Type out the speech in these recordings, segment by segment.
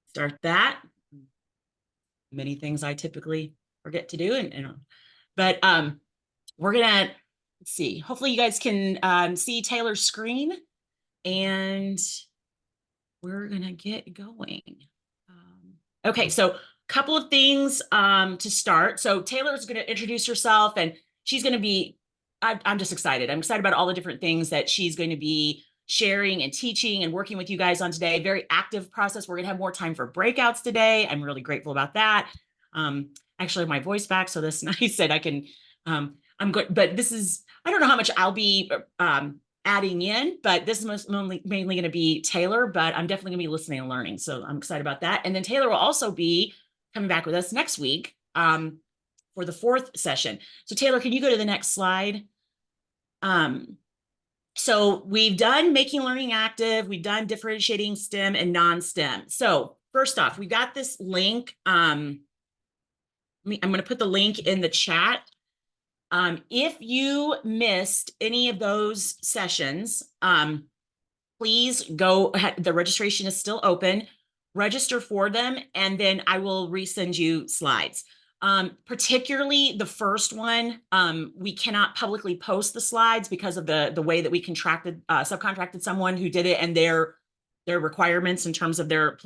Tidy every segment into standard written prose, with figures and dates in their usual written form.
start that. Many things I typically forget to do, but we're gonna let's see. Hopefully, you guys can see Taylor's screen, and we're gonna get going. Okay, so a couple of things to start. So Taylor's going to introduce herself, and she's going to be. I'm just excited. I'm excited about all the different things that she's going to be sharing and teaching and working with you guys on today. Very active process. We're going to have more time for breakouts today. I'm really grateful about that. Actually, my voice back, so that's nice that I can. I'm good, but this is. I don't know how much I'll be adding in, but this is mainly going to be Taylor, but I'm definitely going to be listening and learning. So I'm excited about that. And then Taylor will also be coming back with us next week for the 4th session. So Taylor, can you go to the next slide? So we've done making learning active. We've done differentiating STEM and non-STEM. So first off, we got this link. I'm going to put the link in the chat. If you missed any of those sessions, please go ahead. The registration is still open. Register for them, and then I will resend you slides. Particularly the first one, we cannot publicly post the slides because of the way that we subcontracted someone who did it, and their requirements in terms of their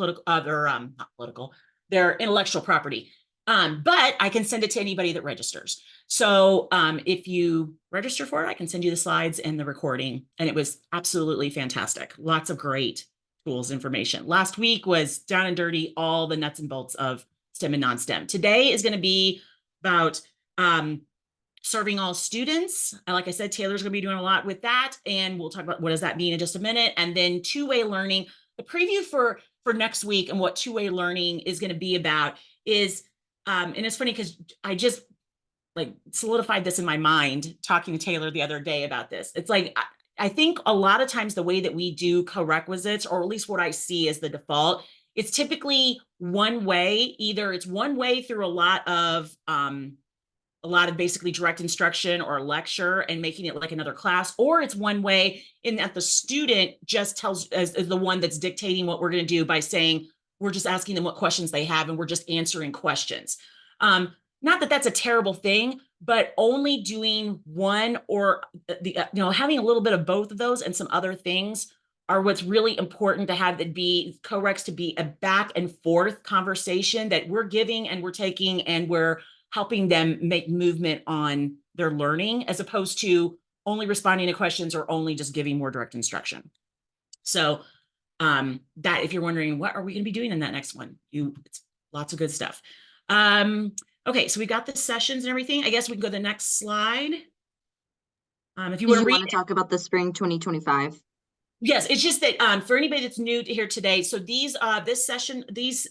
their intellectual property. But I can send it to anybody that registers. So if you register for it, I can send you the slides and the recording. And it was absolutely fantastic. Lots of great tools, information. Last week was down and dirty, all the nuts and bolts of STEM and non-STEM. Today is going to be about serving all students. Like I said, Taylor's going to be doing a lot with that. And we'll talk about what does that mean in just a minute. And then two-way learning. The preview for next week and what two-way learning is going to be about is, and it's funny because I just like solidified this in my mind talking to Taylor the other day about this. It's like, I think a lot of times the way that we do co-requisites, or at least what I see as the default, it's typically one way. Either it's one way through a lot of basically direct instruction or lecture and making it like another class, or it's one way in that the student just tells as the one that's dictating what we're going to do by saying, we're just asking them what questions they have and we're just answering questions. Not that that's a terrible thing, but only doing one or having a little bit of both of those and some other things are what's really important to have that be Co-Reqs, to be a back and forth conversation that we're giving and we're taking and we're helping them make movement on their learning, as opposed to only responding to questions or only just giving more direct instruction. So that, if you're wondering, what are we going to be doing in that next one? It's lots of good stuff. Okay, so we got the sessions and everything. I guess we can go to the next slide. If you want to read, talk about the spring 2025. Yes, it's just that for anybody that's new to here today, so these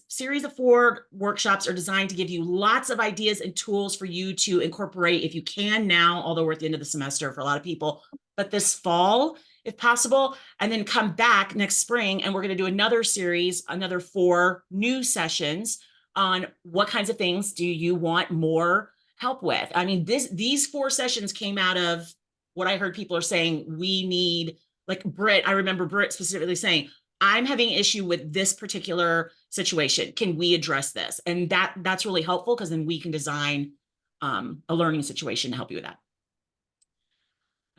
series of 4 workshops are designed to give you lots of ideas and tools for you to incorporate if you can now, although we're at the end of the semester for a lot of people, but this fall, if possible, and then come back next spring, and we're going to do another series, another 4 new sessions on what kinds of things do you want more help with. I mean, these 4 sessions came out of what I heard people are saying we need. Like Britt, I remember Britt specifically saying, I'm having an issue with this particular situation. Can we address this? And that's really helpful because then we can design a learning situation to help you with that.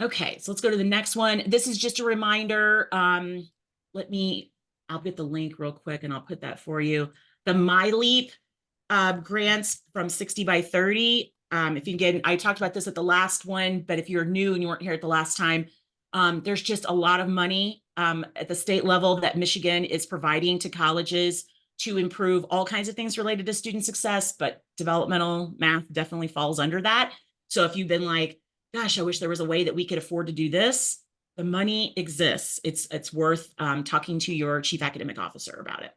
Okay, so let's go to the next one. This is just a reminder. I'll get the link real quick and I'll put that for you. The MyLeap grants from 60 by 30. If you can, I talked about this at the last one, but if you're new and you weren't here at the last time, there's just a lot of money at the state level that Michigan is providing to colleges to improve all kinds of things related to student success, but developmental math definitely falls under that. So if you've been like, gosh, I wish there was a way that we could afford to do this, the money exists. It's worth talking to your chief academic officer about it.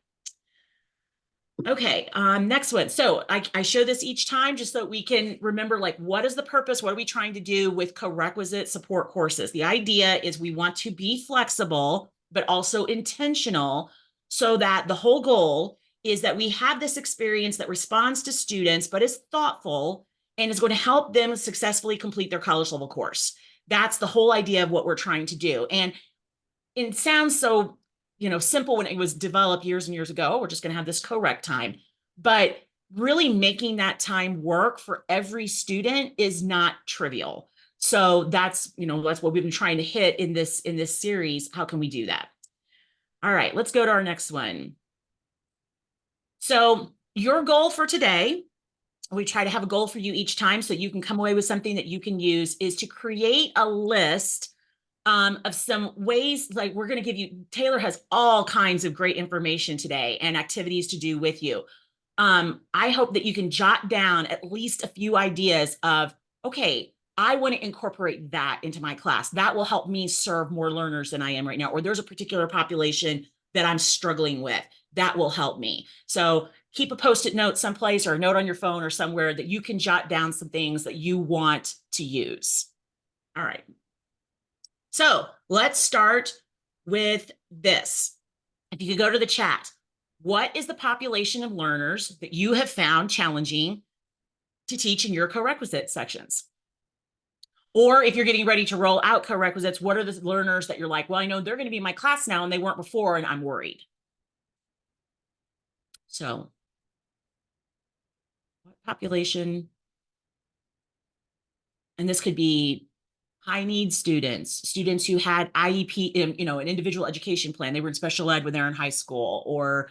Okay, next one. So I show this each time just so that we can remember, like, what is the purpose? What are we trying to do with co-requisite support courses? The idea is we want to be flexible, but also intentional, so that the whole goal is that we have this experience that responds to students, but is thoughtful and is going to help them successfully complete their college level course. That's the whole idea of what we're trying to do. And it sounds so simple when it was developed years and years ago. We're just going to have this Co-Req time. But really making that time work for every student is not trivial. So that's what we've been trying to hit in this series. How can we do that? All right, let's go to our next one. So your goal for today, we try to have a goal for you each time so you can come away with something that you can use, is to create a list of some ways. Like, we're going to give you, Taylor has all kinds of great information today and activities to do with you. I hope that you can jot down at least a few ideas of, okay, I want to incorporate that into my class. That will help me serve more learners than I am right now. Or there's a particular population that I'm struggling with. That will help me. So keep a Post-it note someplace or a note on your phone or somewhere that you can jot down some things that you want to use. All right. So let's start with this. If you could go to the chat, what is the population of learners that you have found challenging to teach in your co-requisite sections? Or if you're getting ready to roll out co-requisites, what are the learners that you're like, well, I know they're going to be in my class now and they weren't before, and I'm worried. So what population? And this could be high need students who had IEP, an individual education plan. They were in special ed when they're in high school, or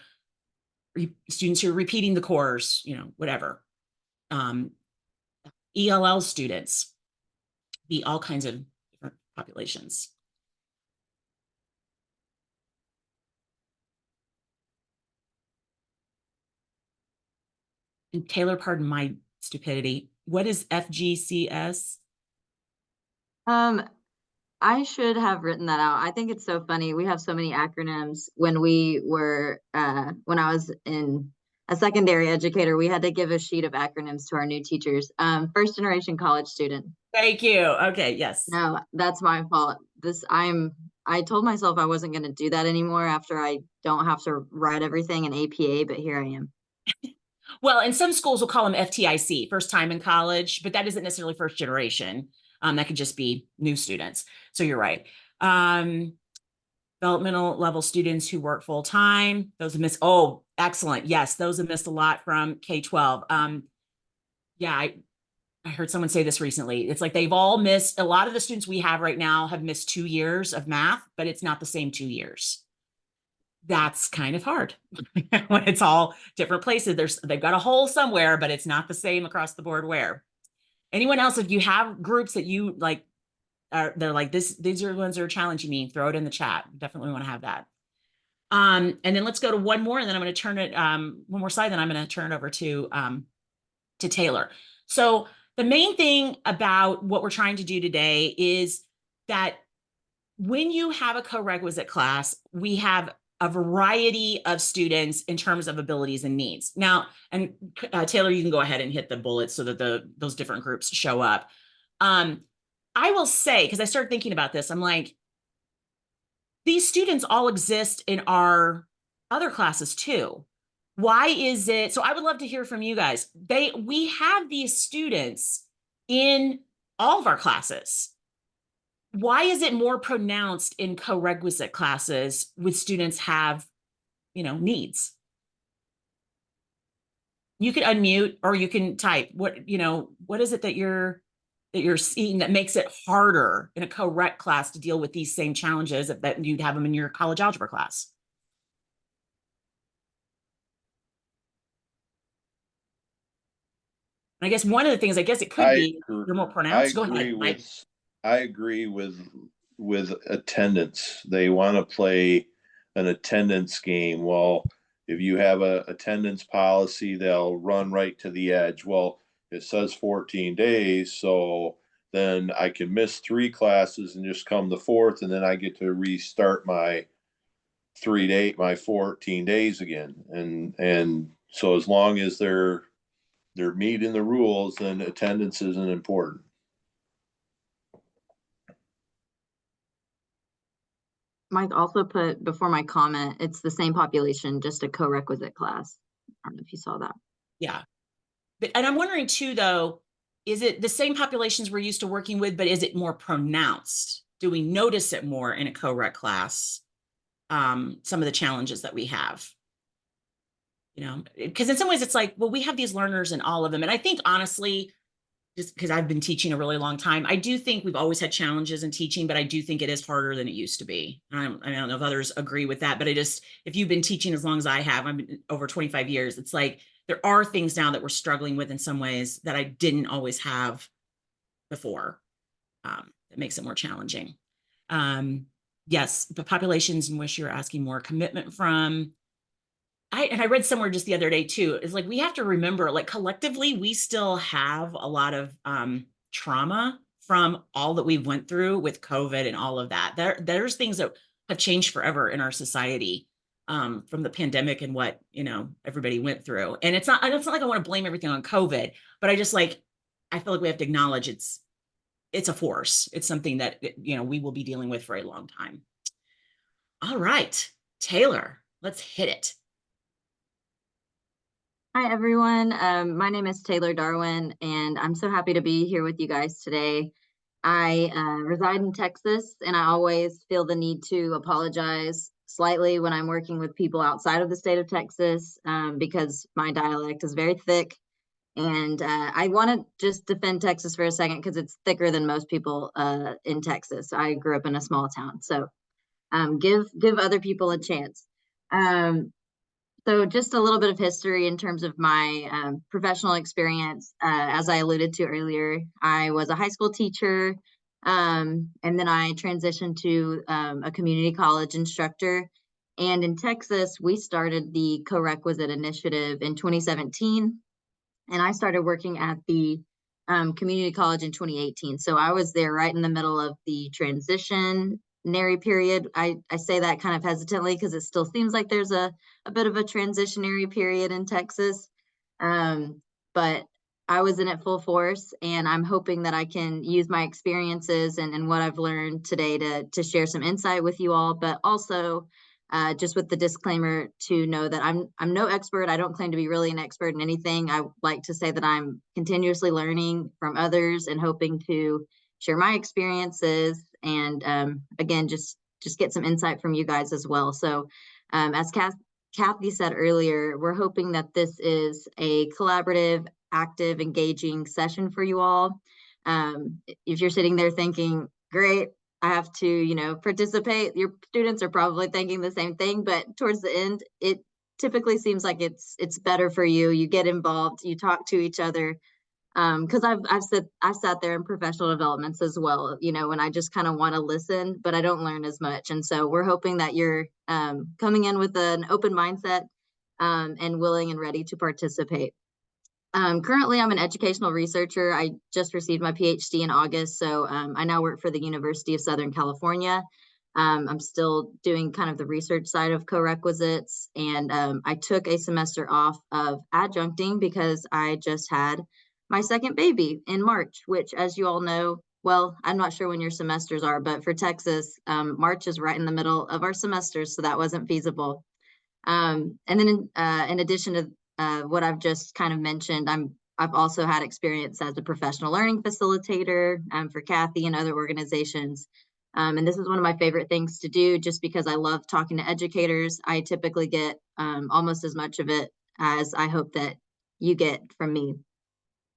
students who are repeating the course, whatever. ELL students, be all kinds of different populations. And Taylor, pardon my stupidity, what is FGCS? I should have written that out. I think it's so funny. We have so many acronyms. When I was in a secondary educator, we had to give a sheet of acronyms to our new teachers. First generation college student. Thank you. Okay, yes. No, that's my fault. I told myself I wasn't going to do that anymore after I don't have to write everything in APA, but here I am. Well, and some schools will call them FTIC, first time in college, but that isn't necessarily first generation. That could just be new students. So you're right. Developmental level students who work full time. Those have missed. Oh, excellent. Yes, those have missed a lot from K-12. Yeah, I heard someone say this recently. It's like they've all missed. A lot of the students we have right now have missed 2 years of math, but it's not the same 2 years. That's kind of hard when it's all different places. They've got a hole somewhere, but it's not the same across the board. Where? Anyone else, if you have groups that you like, they're like these are the ones that are challenging me, throw it in the chat. Definitely want to have that. And then let's go to one more, and then I'm going to turn it one more slide, then I'm going to turn it over to Taylor. So the main thing about what we're trying to do today is that when you have a co-requisite class, we have a variety of students in terms of abilities and needs. Now, and Taylor, you can go ahead and hit the bullets so that those different groups show up. I will say, because I started thinking about this, I'm like, these students all exist in our other classes too. Why is it? So I would love to hear from you guys. We have these students in all of our classes. Why is it more pronounced in co-requisite classes with students have, needs? You can unmute or you can type. What is it that you're seeing that makes it harder in a co-req class to deal with these same challenges that you'd have them in your college algebra class? I guess one of the things, it could be they're more I pronounced. Go agree ahead, Mike. with I agree with attendance. They want to play an attendance game. Well, if you have a attendance policy, they'll run right to the edge. Well, it says 14 days, so then I can miss 3 classes and just come the fourth, and then I get to restart my 14 days again. And so as long as they're meeting the rules, then attendance isn't important. Mike also put before my comment, it's the same population, just a co-requisite class. I don't know if you saw that. Yeah. And I'm wondering too, though, is it the same populations we're used to working with, but is it more pronounced? Do we notice it more in a co-req class? some of the challenges that we have. Because in some ways it's like, well, we have these learners in all of them. And I think honestly, just because I've been teaching a really long time, I do think we've always had challenges in teaching, but I do think it is harder than it used to be. I don't know if others agree with that, but if you've been teaching as long as I have, I've been over 25 years, it's like there are things now that we're struggling with in some ways that I didn't always have before. That makes it more challenging. Yes, the populations in which you're asking more commitment from. I read somewhere just the other day too, is like we have to remember, like collectively, we still have a lot of trauma from all that we went through with COVID and all of that. There's things that have changed forever in our society from the pandemic and what everybody went through. And it's not like I want to blame everything on COVID, but I feel like we have to acknowledge it's a force. It's something that we will be dealing with for a long time. All right, Taylor, let's hit it. Hi, everyone. My name is Taylor Darwin, and I'm so happy to be here with you guys today. I reside in Texas, and I always feel the need to apologize slightly when I'm working with people outside of the state of Texas because my dialect is very thick. And I want to just defend Texas for a second because it's thicker than most people in Texas. I grew up in a small town, so give other people a chance. So just a little bit of history in terms of my professional experience. As I alluded to earlier, I was a high school teacher, and then I transitioned to a community college instructor. And in Texas, we started the Co-Requisite initiative in 2017, and I started working at the community college in 2018. So I was there right in the middle of the transitionary period. I say that kind of hesitantly because it still seems like there's a bit of a transitionary period in Texas. But I was in it full force, and I'm hoping that I can use my experiences and what I've learned today to share some insight with you all, but also just with the disclaimer to know that I'm no expert. I don't claim to be really an expert in anything. I like to say that I'm continuously learning from others and hoping to share my experiences and again, just get some insight from you guys as well. So as Kathy said earlier, we're hoping that this is a collaborative, active, engaging session for you all. If you're sitting there thinking, great, I have to, participate, your students are probably thinking the same thing, but towards the end, it typically seems like it's better for you. You get involved, you talk to each other. Because I've sat there in professional developments as well, when I just kind of want to listen, but I don't learn as much. And so we're hoping that you're coming in with an open mindset and willing and ready to participate. Currently, I'm an educational researcher. I just received my PhD in August, so I now work for the University of Southern California. I'm still doing kind of the research side of co-requisites, and I took a semester off of adjuncting because I just had my second baby in March, which, as you all know, well, I'm not sure when your semesters are, but for Texas, March is right in the middle of our semesters, so that wasn't feasible. And then in addition to what I've just kind of mentioned, I've also had experience as a professional learning facilitator for Kathy and other organizations. And this is one of my favorite things to do just because I love talking to educators. I typically get almost as much of it as I hope that you get from me.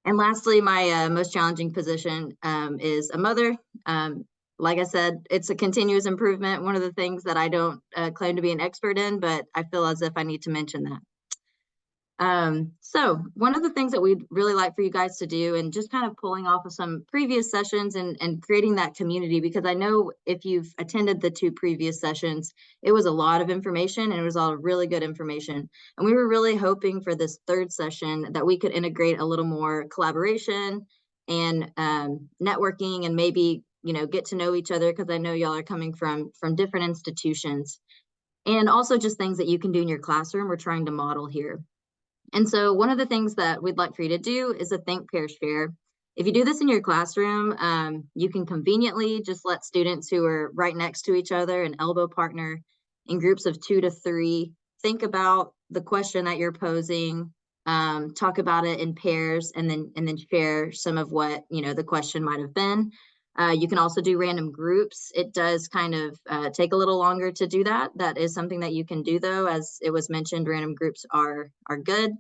And lastly, my most challenging position is a mother. Like I said, it's a continuous improvement. One of the things that I don't claim to be an expert in, but I feel as if I need to mention that. So one of the things that we'd really like for you guys to do, and just kind of pulling off of some previous sessions and creating that community, because I know if you've attended the 2 previous sessions, it was a lot of information and it was all really good information. And we were really hoping for this 3rd session that we could integrate a little more collaboration and networking and maybe, get to know each other, because I know y'all are coming from different institutions. And also just things that you can do in your classroom we're trying to model here. And so one of the things that we'd like for you to do is a think, pair, share. If you do this in your classroom, you can conveniently just let students who are right next to each other and elbow partner in groups of 2 to 3, think about the question that you're posing, talk about it in pairs, and then share some of what the question might have been. You can also do random groups. It does kind of take a little longer to do that. That is something that you can do though, as it was mentioned, random groups are good.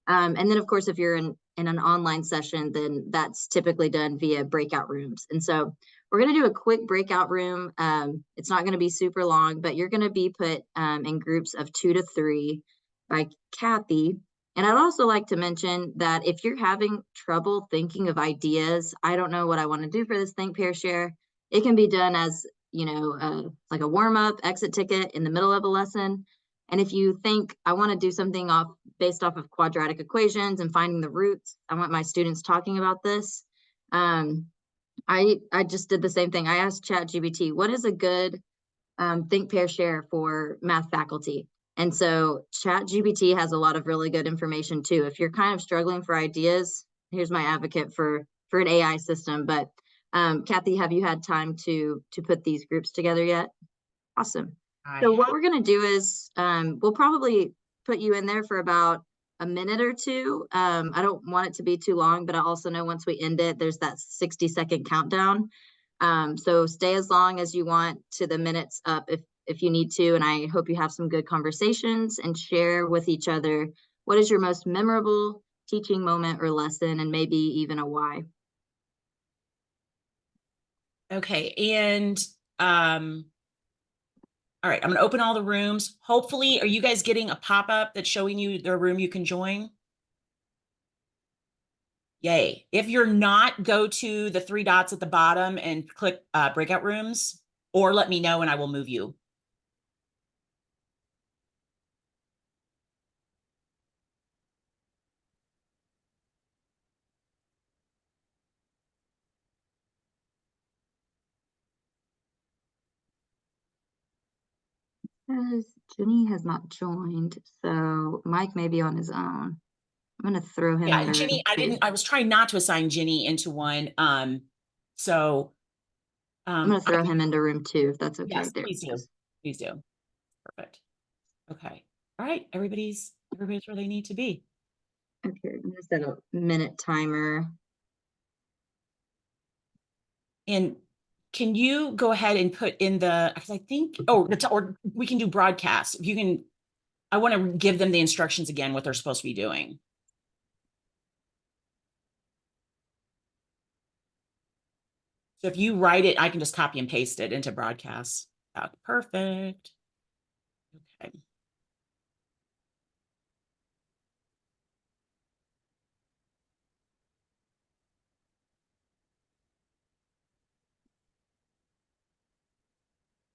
And then of course, if you're in an online session, then that's typically done via breakout rooms. And so we're going to do a quick breakout room. It's not going to be super long, but you're going to be put in groups of 2 to 3 by Kathy. And I'd also like to mention that if you're having trouble thinking of ideas, I don't know what I want to do for this Think, Pair, Share, it can be done as, like a warm up exit ticket in the middle of a lesson. And if you think I want to do something based off of quadratic equations and finding the roots, I want my students talking about this. I just did the same thing. I asked ChatGPT, what is a good Think, Pair, Share for math faculty? And so ChatGPT has a lot of really good information too. If you're kind of struggling for ideas, here's my advocate for an AI system. But Kathy, have you had time to put these groups together yet? Awesome. So what we're going to do is we'll probably put you in there for about a minute or two. I don't want it to be too long, but I also know once we end it, there's that 60-second countdown. So stay as long as you want to the minutes up if you need to. And I hope you have some good conversations and share with each other what is your most memorable teaching moment or lesson, and maybe even a why. Okay. And all right, I'm going to open all the rooms. Hopefully, are you guys getting a pop-up that's showing you the room you can join? Yay. If you're not, go to the 3 dots at the bottom and click breakout rooms, or let me know and I will move you. Jenny has not joined, so Mike may be on his own. I'm going to throw him Yeah, in. Ginny, I was trying not to assign Ginny into one. So I'm going to throw him into room 2, if that's okay. Yes, There please do. Please do. Perfect. Okay. All right. Everybody's where they need to be. Okay, I'm going to set a minute timer. And can you go ahead and put in because I think, or we can do broadcast. If you can, I want to give them the instructions again, what they're supposed to be doing. So if you write it, I can just copy and paste it into broadcast. Perfect. Okay.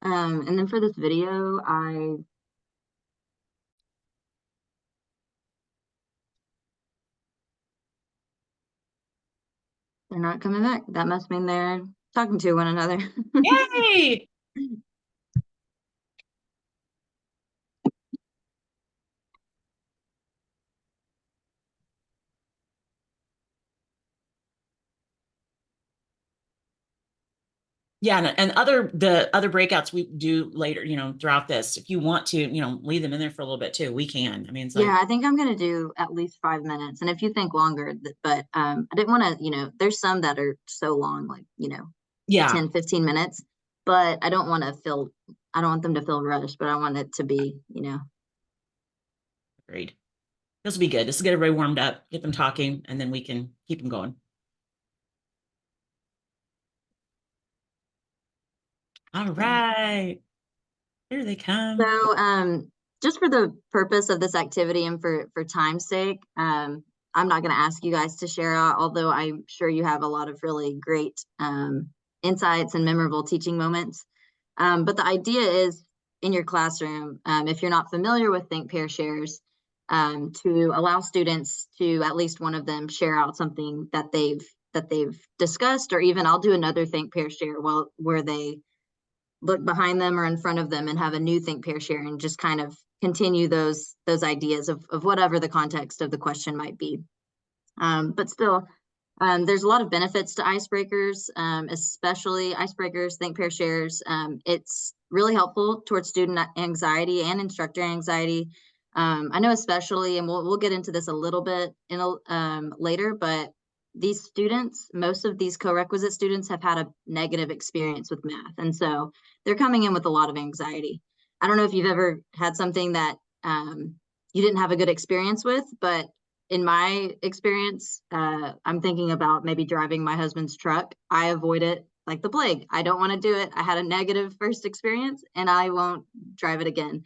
And then for this video, they're not coming back. That must mean they're talking to one another. Yay! Yeah, and the other breakouts we do later, throughout this. If you want to, leave them in there for a little bit too, we can. I mean, it's yeah, I think I'm gonna do at least 5 minutes, and if you think longer, but I didn't want to, there's some that are so long, like yeah, 10-15 minutes, but I don't want them to feel rushed, but I want it to be, agreed. This will be good. This will get everybody warmed up, get them talking, and then we can keep them going. All right. Here they come. So just for the purpose of this activity and for time's sake, I'm not going to ask you guys to share out, although I'm sure you have a lot of really great insights and memorable teaching moments. But the idea is in your classroom, if you're not familiar with Think, Pair, Shares, to allow students to at least one of them share out something that they've discussed, or even I'll do another Think, Pair, Share where they look behind them or in front of them and have a new Think, Pair, Share, and just kind of continue those ideas of whatever the context of the question might be. But still, there's a lot of benefits to icebreakers, especially icebreakers, Think, Pair, Shares. It's really helpful towards student anxiety and instructor anxiety. I know especially, and we'll get into this a little bit later, but these students, most of these co-requisite students have had a negative experience with math. And so they're coming in with a lot of anxiety. I don't know if you've ever had something that you didn't have a good experience with, but in my experience, I'm thinking about maybe driving my husband's truck. I avoid it like the plague. I don't want to do it. I had a negative first experience and I won't drive it again.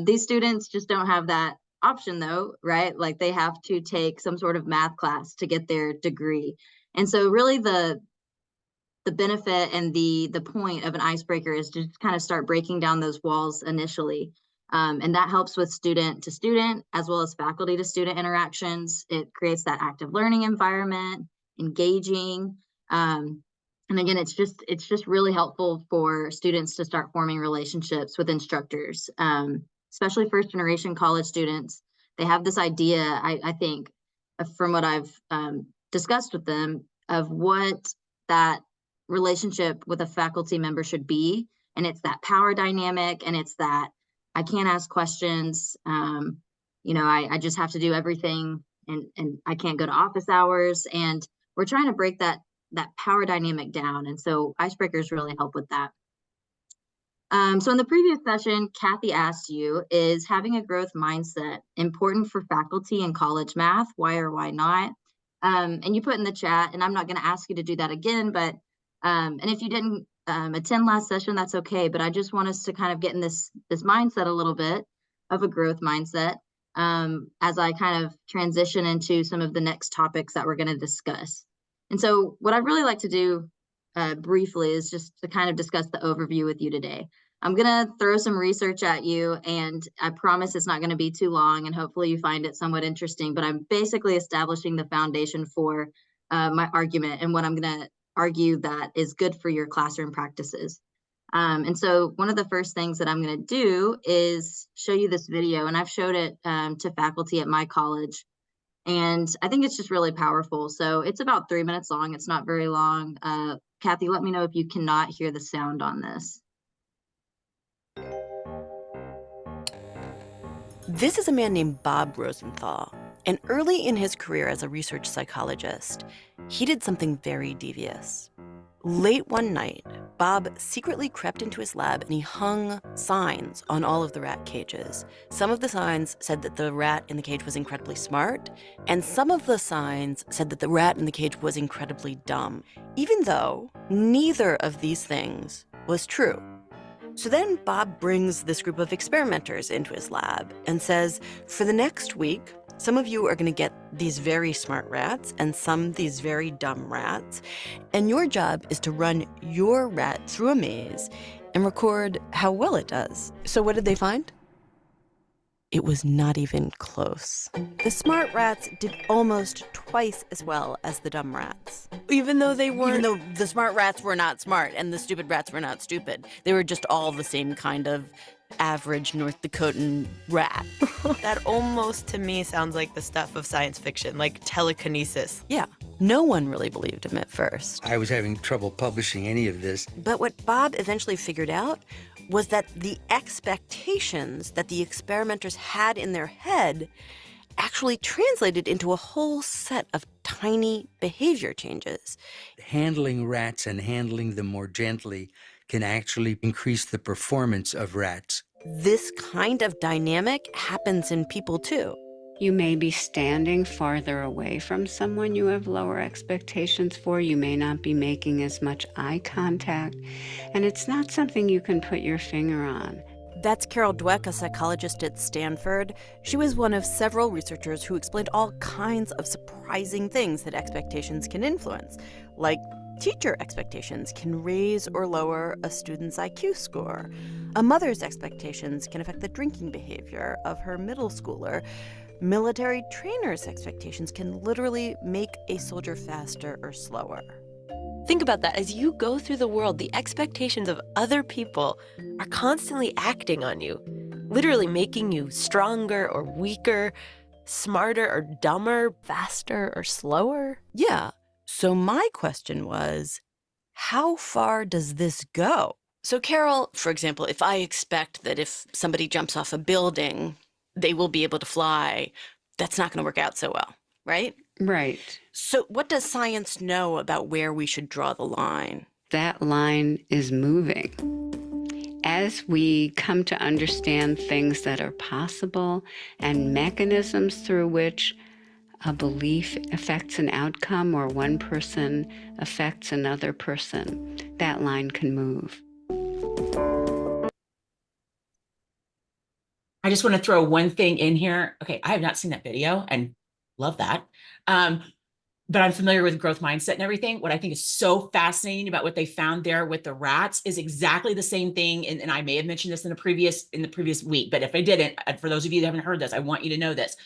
These students just don't have that option though, right? Like they have to take some sort of math class to get their degree. And so really the benefit and the point of an icebreaker is to just kind of start breaking down those walls initially. And that helps with student to student as well as faculty to student interactions. It creates that active learning environment, engaging. And again, it's just really helpful for students to start forming relationships with instructors, especially first generation college students. They have this idea, I think, from what I've discussed with them, of what that relationship with a faculty member should be. And it's that power dynamic, and it's that I can't ask questions. I just have to do everything, and I can't go to office hours. And we're trying to break that power dynamic down. And so icebreakers really help with that. So in the previous session, Kathy asked you, is having a growth mindset important for faculty in college math? Why or why not? And you put in the chat, and I'm not going to ask you to do that again, but and if you didn't attend last session, that's okay. But I just want us to kind of get in this mindset a little bit of a growth mindset as I kind of transition into some of the next topics that we're going to discuss. And so what I'd really like to do briefly is just to kind of discuss the overview with you today. I'm going to throw some research at you, and I promise it's not going to be too long, and hopefully you find it somewhat interesting, but I'm basically establishing the foundation for my argument and what I'm going to argue that is good for your classroom practices. And so one of the first things that I'm going to do is show you this video, and I've showed it to faculty at my college. And I think it's just really powerful. So it's about 3 minutes long. It's not very long. Kathy, let me know if you cannot hear the sound on this. This is a man named Bob Rosenthal, and early in his career as a research psychologist, he did something very devious. Late one night, Bob secretly crept into his lab and he hung signs on all of the rat cages. Some of the signs said that the rat in the cage was incredibly smart, and some of the signs said that the rat in the cage was incredibly dumb, even though neither of these things was true. So then Bob brings this group of experimenters into his lab and says, for the next week, some of you are going to get these very smart rats and some these very dumb rats. And your job is to run your rat through a maze and record how well it does. So what did they find? It was not even close. The smart rats did almost twice as well as the dumb rats. Even though the smart rats were not smart and the stupid rats were not stupid. They were just all the same kind of average North Dakotan rat. That almost to me sounds like the stuff of science fiction, like telekinesis. Yeah, no one really believed him at first. I was having trouble publishing any of this. But what Bob eventually figured out was that the expectations that the experimenters had in their head actually translated into a whole set of tiny behavior changes. Handling rats and handling them more gently can actually increase the performance of rats. This kind of dynamic happens in people too. You may be standing farther away from someone you have lower expectations for. You may not be making as much eye contact, and it's not something you can put your finger on. That's Carol Dweck, a psychologist at Stanford. She was one of several researchers who explained all kinds of surprising things that expectations can influence, like teacher expectations can raise or lower a student's IQ score. A mother's expectations can affect the drinking behavior of her middle schooler. Military trainers' expectations can literally make a soldier faster or slower. Think about that. As you go through the world, the expectations of other people are constantly acting on you, literally making you stronger or weaker, smarter or dumber, faster or slower. Yeah. So my question was, how far does this go? So Carol, for example, if I expect that if somebody jumps off a building, they will be able to fly, that's not going to work out so well, right? Right. So what does science know about where we should draw the line? That line is moving. As we come to understand things that are possible and mechanisms through which a belief affects an outcome or one person affects another person, that line can move. I just want to throw one thing in here. Okay, I have not seen that video and love that. But I'm familiar with growth mindset and everything. What I think is so fascinating about what they found there with the rats is exactly the same thing. And I may have mentioned this in the previous week, but if I didn't, for those of you that haven't heard this, I want you to know this.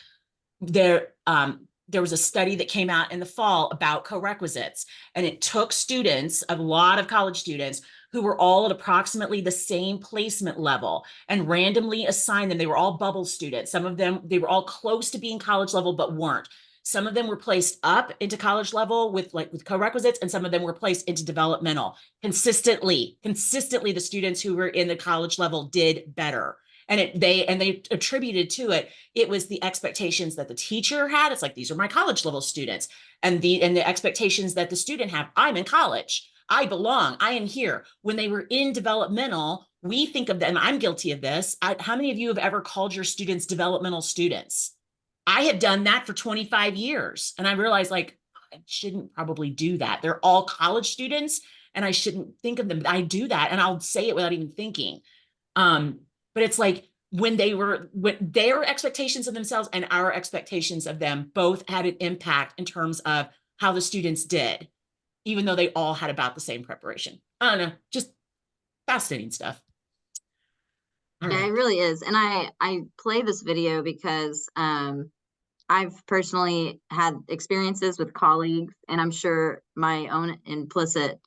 There was a study that came out in the fall about co-requisites, and it took students, a lot of college students, who were all at approximately the same placement level, and randomly assigned them. They were all bubble students. Some of them, they were all close to being college level, but weren't. Some of them were placed up into college level with co-requisites, and some of them were placed into developmental. Consistently, the students who were in the college level did better. And they attributed to it, it was the expectations that the teacher had. It's like, these are my college level students, and the expectations that the student have. I'm in college. I belong. I am here. When they were in developmental, we think of them. I'm guilty of this. How many of you have ever called your students developmental students? I have done that for 25 years. And I realized, like, I shouldn't probably do that. They're all college students, and I shouldn't think of them. I do that, and I'll say it without even thinking. But it's like, when their expectations of themselves and our expectations of them both had an impact in terms of how the students did, even though they all had about the same preparation. I don't know, just fascinating stuff. All Yeah, right. it really is. And I play this video because I've personally had experiences with colleagues, and I'm sure my own implicit,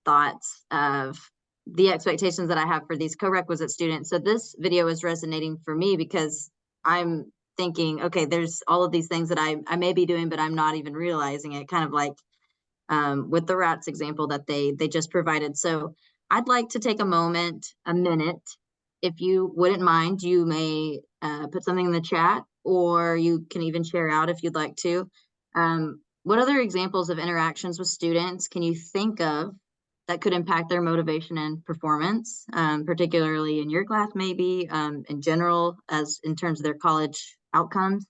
thoughts of the expectations that I have for these co-requisite students. So this video is resonating for me because I'm thinking, okay, there's all of these things that I may be doing, but I'm not even realizing it, kind of like with the rats example that they just provided. So I'd like to take a minute. If you wouldn't mind, you may put something in the chat, or you can even share out if you'd like to. What other examples of interactions with students can you think of that could impact their motivation and performance, particularly in your class, maybe in general, as in terms of their college outcomes?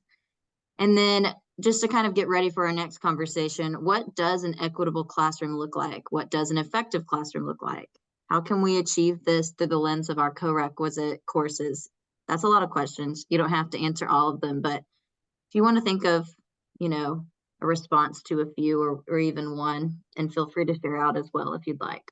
And then, just to kind of get ready for our next conversation, what does an equitable classroom look like? What does an effective classroom look like? How can we achieve this through the lens of our co-requisite courses? That's a lot of questions. You don't have to answer all of them, but if you want to think of, a response to a few, or even one, and feel free to share out as well if you'd like.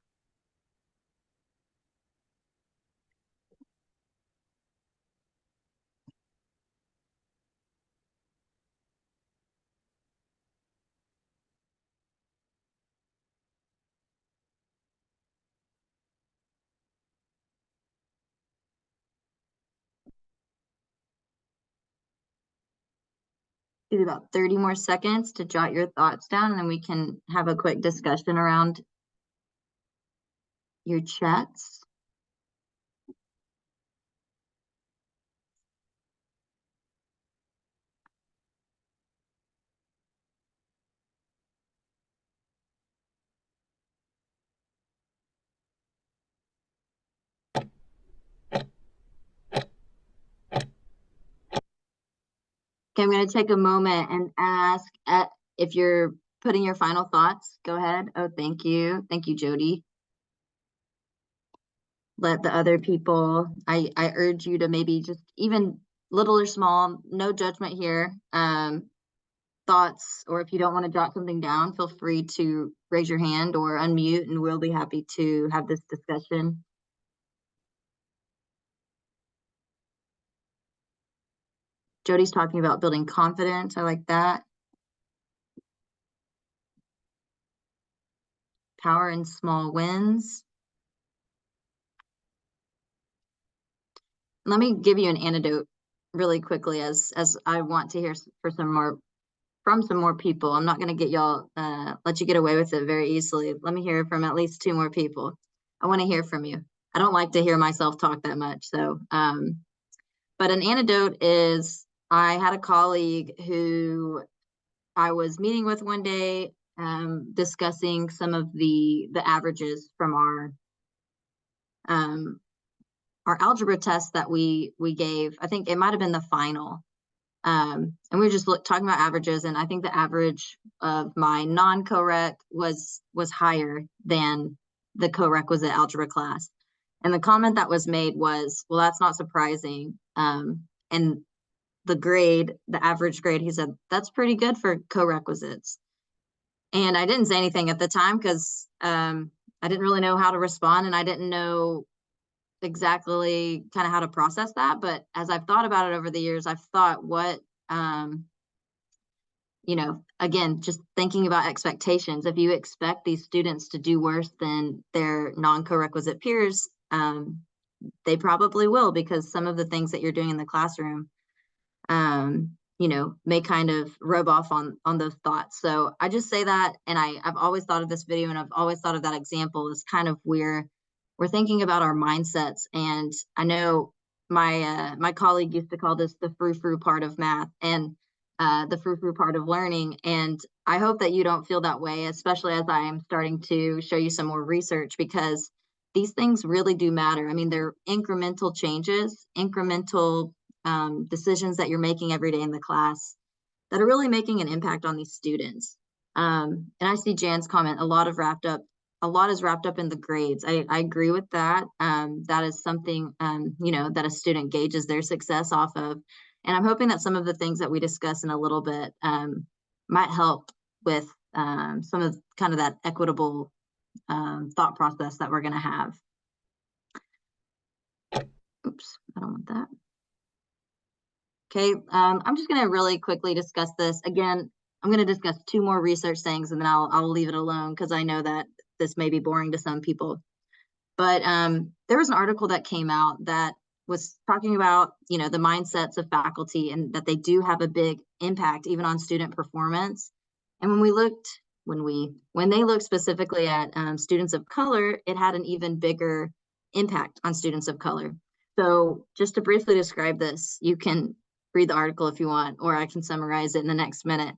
Give about 30 more seconds to jot your thoughts down, and then we can have a quick discussion around your chats. Okay, I'm going to take a moment and ask if you're putting your final thoughts. Go ahead. Oh, thank you. Thank you, Jody. Let the other people, I urge you to maybe just, even little or small, no judgment here, thoughts, or if you don't want to jot something down, feel free to raise your hand or unmute, and we'll be happy to have this discussion. Jody's talking about building confidence. I like that. Power in small wins. Let me give you an anecdote really quickly, as I want to hear from some more people. I'm not going to get y'all let you get away with it very easily. Let me hear from at least 2 more people. I want to hear from you. I don't like to hear myself talk that much. So, but an anecdote is, I had a colleague who I was meeting with one day, discussing some of the averages from our algebra test that we gave. I think it might have been the final. And we were just talking about averages, and I think the average of my non-Co-Req was higher than the co-requisite algebra class. And the comment that was made was, well, that's not surprising. And the average grade, he said, that's pretty good for co-requisites. And I didn't say anything at the time because I didn't really know how to respond, and I didn't know exactly kind of how to process that. But as I've thought about it over the years, I've thought what, again, just thinking about expectations. If you expect these students to do worse than their non-co-requisite peers, they probably will, because some of the things that you're doing in the classroom, may kind of rub off on those thoughts. So I just say that, and I've always thought of this video, and I've always thought of that example as kind of where we're thinking about our mindsets. And I know my colleague used to call this the frou-frou part of math, and the frou-frou part of learning. And I hope that you don't feel that way, especially as I am starting to show you some more research, because these things really do matter. I mean, they're incremental changes, incremental decisions that you're making every day in the class that are really making an impact on these students. And I see Jan's comment, a lot is wrapped up in the grades. I agree with that. That is something, that a student gauges their success off of. And I'm hoping that some of the things that we discuss in a little bit might help with some of kind of that equitable thought process that we're going to have. Oops, I don't want that. Okay, I'm just going to really quickly discuss this. Again, I'm going to discuss 2 more research things, and then I'll leave it alone, because I know that this may be boring to some people. But there was an article that came out that was talking about, the mindsets of faculty, and that they do have a big impact even on student performance. And when they looked specifically at students of color, it had an even bigger impact on students of color. So just to briefly describe this, you can read the article if you want, or I can summarize it in the next minute.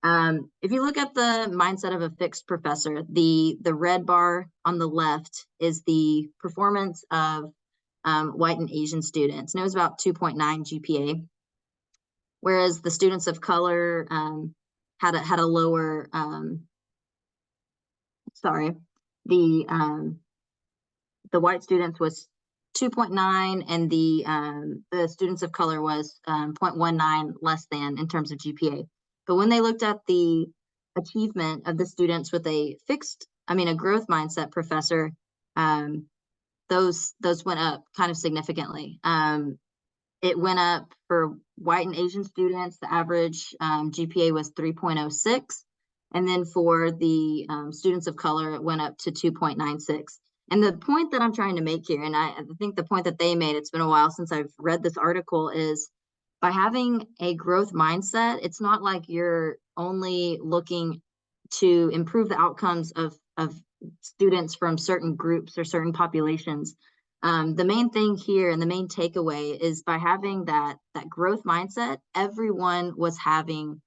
If you look at the mindset of a fixed professor, the red bar on the left is the performance of white and Asian students, and it was about 2.9 GPA, whereas the students of color had a lower. The white students was 2.9, and the students of color was 0.19 less than in terms of GPA. But when they looked at the achievement of the students with a growth mindset professor, those went up kind of significantly. It went up for white and Asian students. The average GPA was 3.06. And then for the students of color, it went up to 2.96. And the point that I'm trying to make here, and I think the point that they made, it's been a while since I've read this article, is by having a growth mindset, it's not like you're only looking to improve the outcomes of students from certain groups or certain populations. The main thing here, and the main takeaway, is by having that growth mindset, everyone was having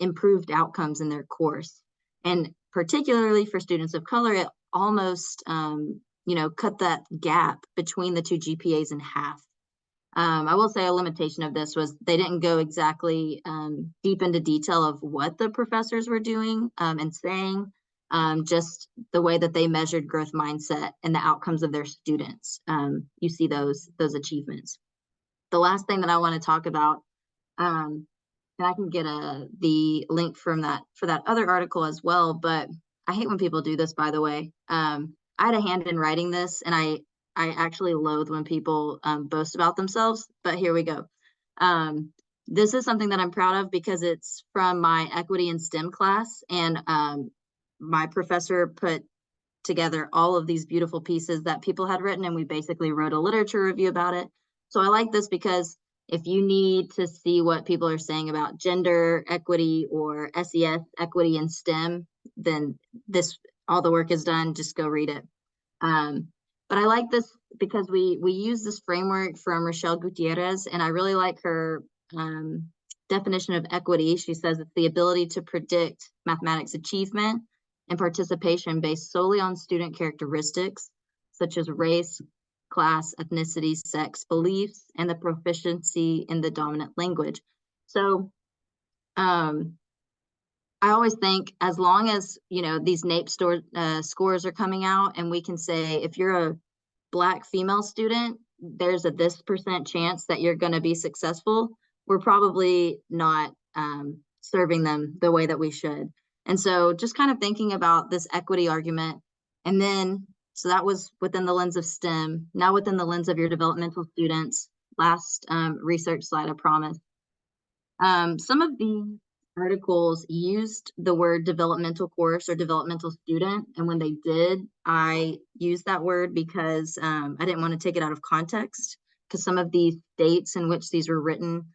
improved outcomes in their course. And particularly for students of color, it almost cut that gap between the 2 GPAs in half. I will say a limitation of this was they didn't go exactly deep into detail of what the professors were doing and saying, just the way that they measured growth mindset and the outcomes of their students. You see those achievements. The last thing that I want to talk about, and I can get the link for that other article as well, but I hate when people do this, by the way. I had a hand in writing this, and I actually loathe when people boast about themselves, but here we go. This is something that I'm proud of because it's from my equity in STEM class, and my professor put together all of these beautiful pieces that people had written, and we basically wrote a literature review about it. So I like this because if you need to see what people are saying about gender equity or SES equity in STEM, then all the work is done. Just go read it. But I like this because we use this framework from Rochelle Gutierrez, and I really like her definition of equity, she says it's the ability to predict mathematics achievement and participation based solely on student characteristics, such as race, class, ethnicity, sex, beliefs, and the proficiency in the dominant language. So I always think, as long as, you know, these NAEP scores are coming out, and we can say, if you're a Black female student, there's a this % chance that you're going to be successful, we're probably not serving them the way that we should. And so just kind of thinking about this equity argument, and then, so that was within the lens of STEM. Now within the lens of your developmental students, last research slide, I promise. Some of the articles used the word developmental course or developmental student, and when they did, I used that word because I didn't want to take it out of context, because some of these dates in which these were written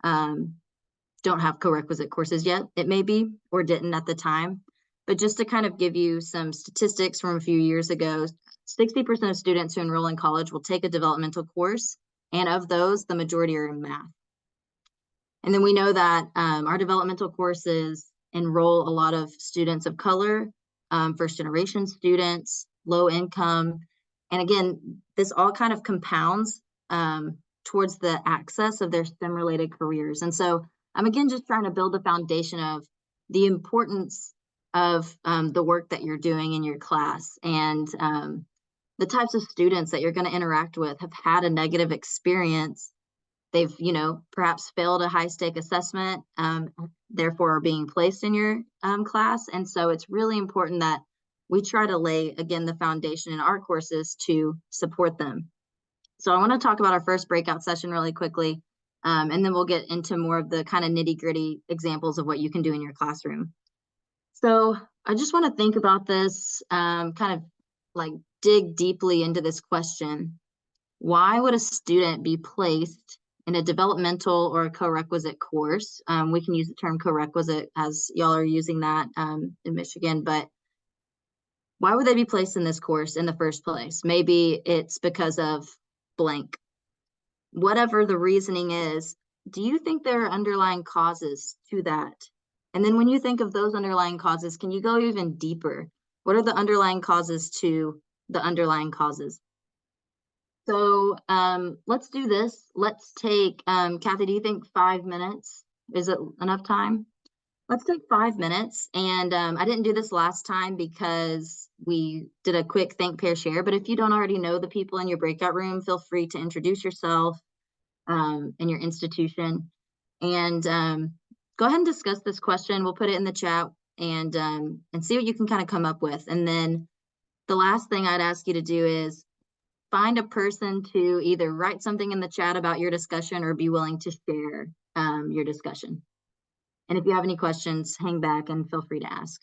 don't have co-requisite courses yet. It may be, or didn't at the time. But just to kind of give you some statistics from a few years ago, 60% of students who enroll in college will take a developmental course, and of those, the majority are in math. And then we know that our developmental courses enroll a lot of students of color, first generation students, low income. And again, this all kind of compounds towards the access of their STEM related careers. And so I'm again just trying to build a foundation of the importance of the work that you're doing in your class, and the types of students that you're going to interact with have had a negative experience. They've, you know, perhaps failed a high stake assessment, therefore are being placed in your class. And so it's really important that we try to lay, again, the foundation in our courses to support them. So I want to talk about our first breakout session really quickly, and then we'll get into more of the kind of nitty gritty examples of what you can do in your classroom. So I just want to think about this, kind of like dig deeply into this question. Why would a student be placed in a developmental or a co-requisite course? We can use the term co-requisite as y'all are using that in Michigan, but why would they be placed in this course in the first place? Maybe it's because of blank. Whatever the reasoning is, do you think there are underlying causes to that? And then when you think of those underlying causes, can you go even deeper? What are the underlying causes to the underlying causes? So let's do this. Let's take, Kathy, do you think 5 minutes? Is it enough time? Let's take 5 minutes. And I didn't do this last time because we did a quick think, pair, share. But if you don't already know the people in your breakout room, feel free to introduce yourself and your institution. And go ahead and discuss this question. We'll put it in the chat and see what you can kind of come up with. And then the last thing I'd ask you to do is find a person to either write something in the chat about your discussion or be willing to share your discussion. And if you have any questions, hang back and feel free to ask.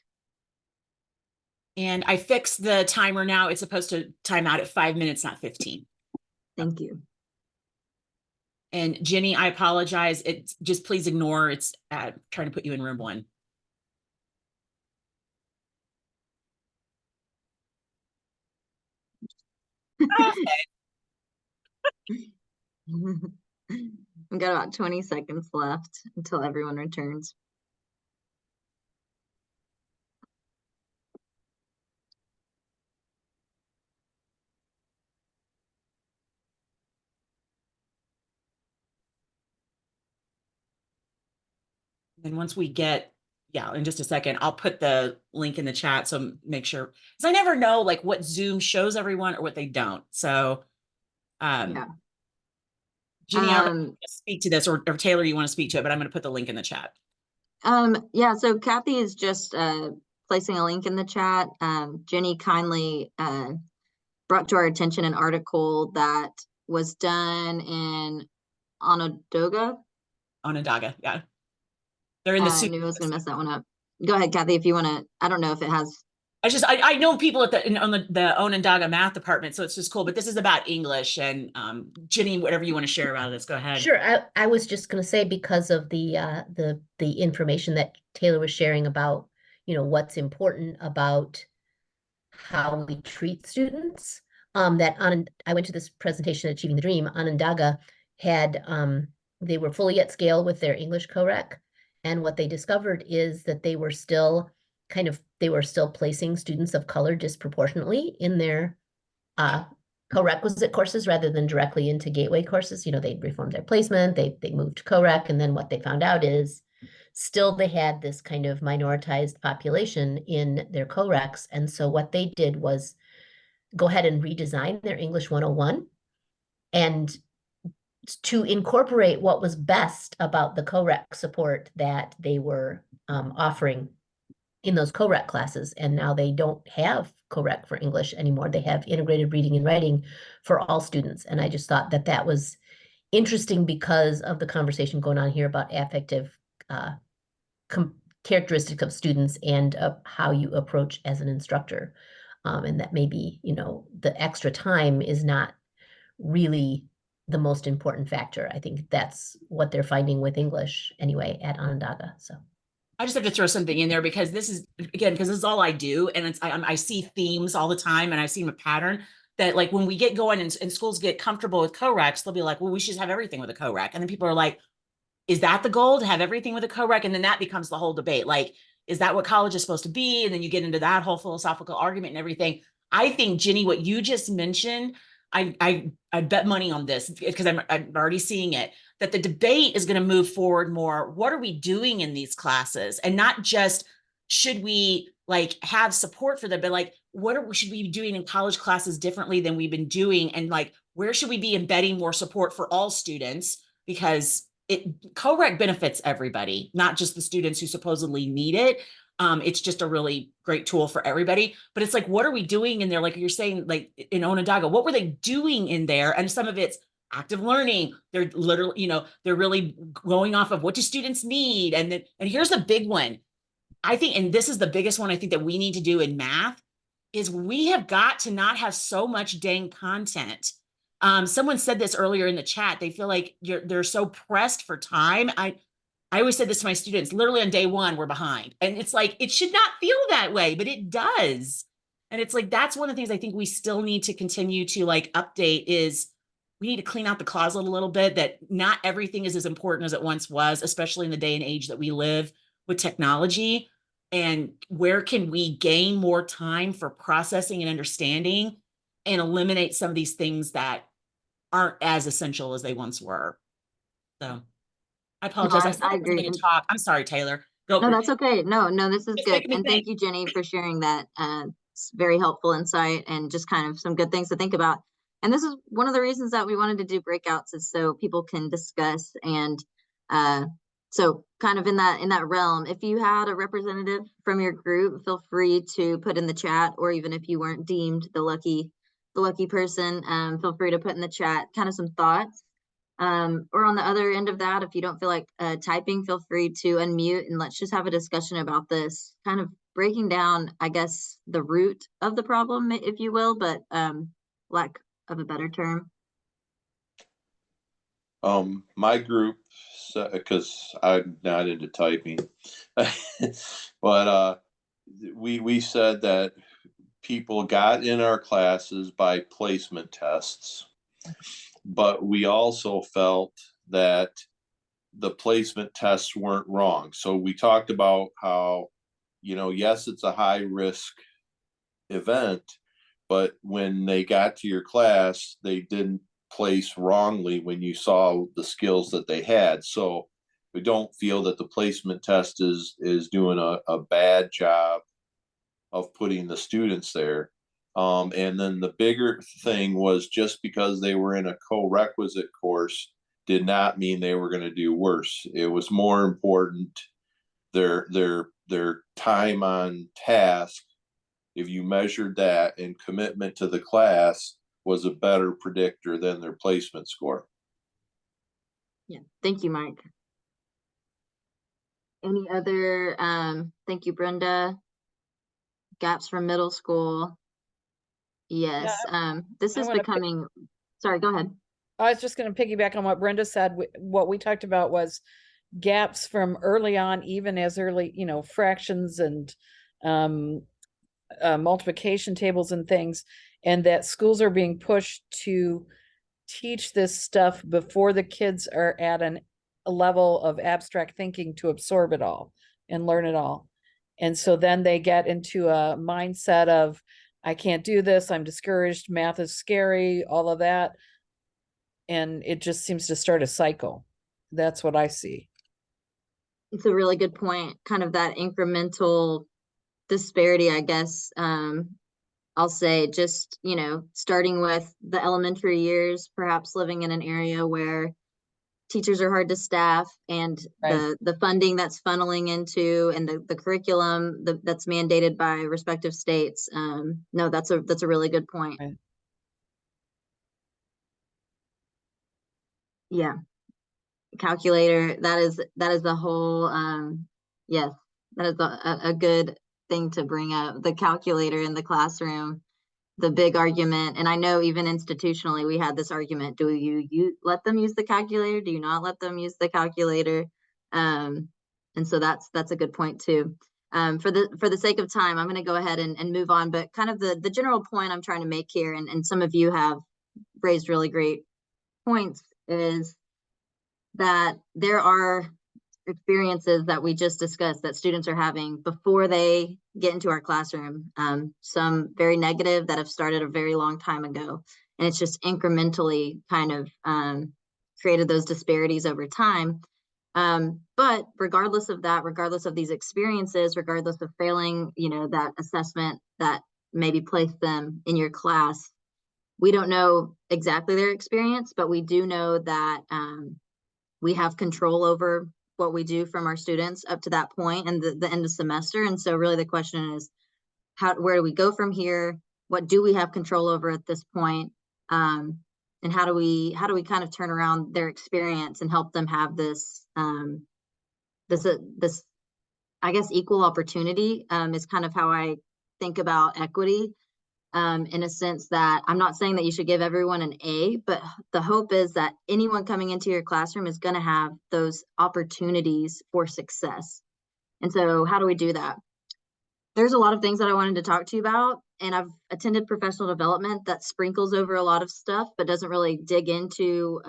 And I fixed the timer now. It's supposed to time out at 5 minutes, not 15. Thank you. And Jenny, I apologize. It's just, please ignore, it's trying to put you in room 1. We've got about 20 seconds left until everyone returns. And once we get, yeah, in just a second, I'll put the link in the chat. So make sure, because I never know like what Zoom shows everyone or what they don't. So, Yeah. Jenny, I don't want to speak to this, or Taylor, you want to speak to it, but I'm going to put the link in the chat. Yeah, so Kathy is just placing a link in the chat. Jenny kindly brought to our attention an article that was done in Onondaga. Onondaga, yeah. They're in the I knew I was going to mess that one up. Go ahead, Kathy, if you want to. I don't know if it has. I know people at the Onondaga math department, so it's just cool. But this is about English, and Jenny, whatever you want to share about this, go ahead. Sure. I was just going to say, because of the information that Taylor was sharing about, you know, what's important about how we treat students. I went to this presentation, Achieving the Dream. Onondaga had they were fully at scale with their English Co-Req. And what they discovered is that they were still placing students of color disproportionately in their co-requisite courses rather than directly into gateway courses. You know, they reformed their placement, they moved to Co-Req, and then what they found out is still they had this kind of minoritized population in their Co-Reqs. And so what they did was go ahead and redesign their English 101 and to incorporate what was best about the Co-Req support that they were offering in those Co-Req classes. And now they don't have Co-Req for English anymore. They have integrated reading and writing for all students. And I just thought that that was interesting because of the conversation going on here about affective characteristics of students and how you approach as an instructor. And that maybe, you know, the extra time is not really the most important factor. I think that's what they're finding with English anyway at Onondaga. So I just have to throw something in there because this is, again, because this is all I do. And I see themes all the time and I see a pattern that, like, when we get going and schools get comfortable with Co-Reqs, they'll be like, well, we should have everything with a Co-Req. And then people are like, is that the goal, to have everything with a Co-Req? And then that becomes the whole debate. Like, is that what college is supposed to be? And then you get into that whole philosophical argument and everything. I think, Jenny, what you just mentioned, I bet money on this because I'm already seeing it, that the debate is going to move forward more. What are we doing in these classes? And not just, should we like have support for them, but like, should we be doing in college classes differently than we've been doing? And like, where should we be embedding more support for all students? Because Co-Req benefits everybody, not just the students who supposedly need it. It's just a really great tool for everybody. But it's like, what are we doing in there? Like you're saying, like in Onondaga, what were they doing in there? And some of it's active learning. They're literally, you know, they're really going off of what do students need? And then, and here's the big one, I think, and this is the biggest one I think that we need to do in math, is we have got to not have so much dang content. Someone said this earlier in the chat. They feel like they're so pressed for time. I always said this to my students, literally on day one, we're behind. And it's like, it should not feel that way, but it does. And it's like, that's one of the things I think we still need to continue to like update is we need to clean out the closet a little bit, that not everything is as important as it once was, especially in the day and age that we live with technology. And where can we gain more time for processing and understanding and eliminate some of these things that aren't as essential as they once were. So I apologize. I agree. And talk. I'm sorry, Taylor. Go. No, that's okay. No, this is It's good. making me And think. thank you, Jenny, for sharing that. It's very helpful insight and just kind of some good things to think about. And this is one of the reasons that we wanted to do breakouts, is so people can discuss. And so kind of in that realm, if you had a representative from your group, feel free to put in the chat, or even if you weren't deemed the lucky person, feel free to put in the chat kind of some thoughts. Or on the other end of that, if you don't feel like typing, feel free to unmute and let's just have a discussion about this, kind of breaking down, I guess, the root of the problem, if you will, but lack of a better term. My group, because I'm not into typing, but we said that people got in our classes by placement tests, but we also felt that the placement tests weren't wrong. So we talked about how, you know, yes, it's a high risk event, but when they got to your class, they didn't place wrongly when you saw the skills that they had. So we don't feel that the placement test is doing a bad job of putting the students there. And then the bigger thing was, just because they were in a co-requisite course did not mean they were going to do worse. It was more important their time on task, if you measured that, and commitment to the class was a better predictor than their placement score. Yeah, thank you, Mike. Any other, thank you, Brenda. Gaps from middle school. Yes, this is becoming, sorry, go ahead. I was just going to piggyback on what Brenda said. What we talked about was gaps from early on, even as early, you know, fractions and multiplication tables and things, and that schools are being pushed to teach this stuff before the kids are at an a level of abstract thinking to absorb it all and learn it all. And so then they get into a mindset of, I can't do this, I'm discouraged, math is scary, all of that. And it just seems to start a cycle. That's what I see. It's a really good point, kind of that incremental disparity, I guess. I'll say just, starting with the elementary years, perhaps living in an area where teachers are hard to staff, and Right. the funding that's funneling into, and the curriculum that's mandated by respective states. No, that's a really good point. Right. Yeah. Calculator, that is the whole, yes, that is a good thing to bring up. The calculator in the classroom, the big argument. And I know even institutionally we had this argument: do you let them use the calculator, do you not let them use the calculator? And so that's a good point too. For the sake of time, I'm going to go ahead and move on, but kind of the general point I'm trying to make here, and some of you have raised really great points, is that there are experiences that we just discussed that students are having before they get into our classroom. Some very negative that have started a very long time ago. And it's just incrementally kind of created those disparities over time. But regardless of that, regardless of these experiences, regardless of failing, that assessment that maybe placed them in your class, we don't know exactly their experience, but we do know that we have control over what we do from our students up to that point and the end of semester. And so really the question is, where do we go from here? What do we have control over at this point? And how do we kind of turn around their experience and help them have this, this, I guess, equal opportunity, is kind of how I think about equity. In a sense that I'm not saying that you should give everyone an A, but the hope is that anyone coming into your classroom is going to have those opportunities for success. And so how do we do that? There's a lot of things that I wanted to talk to you about, and I've attended professional development that sprinkles over a lot of stuff, but doesn't really dig into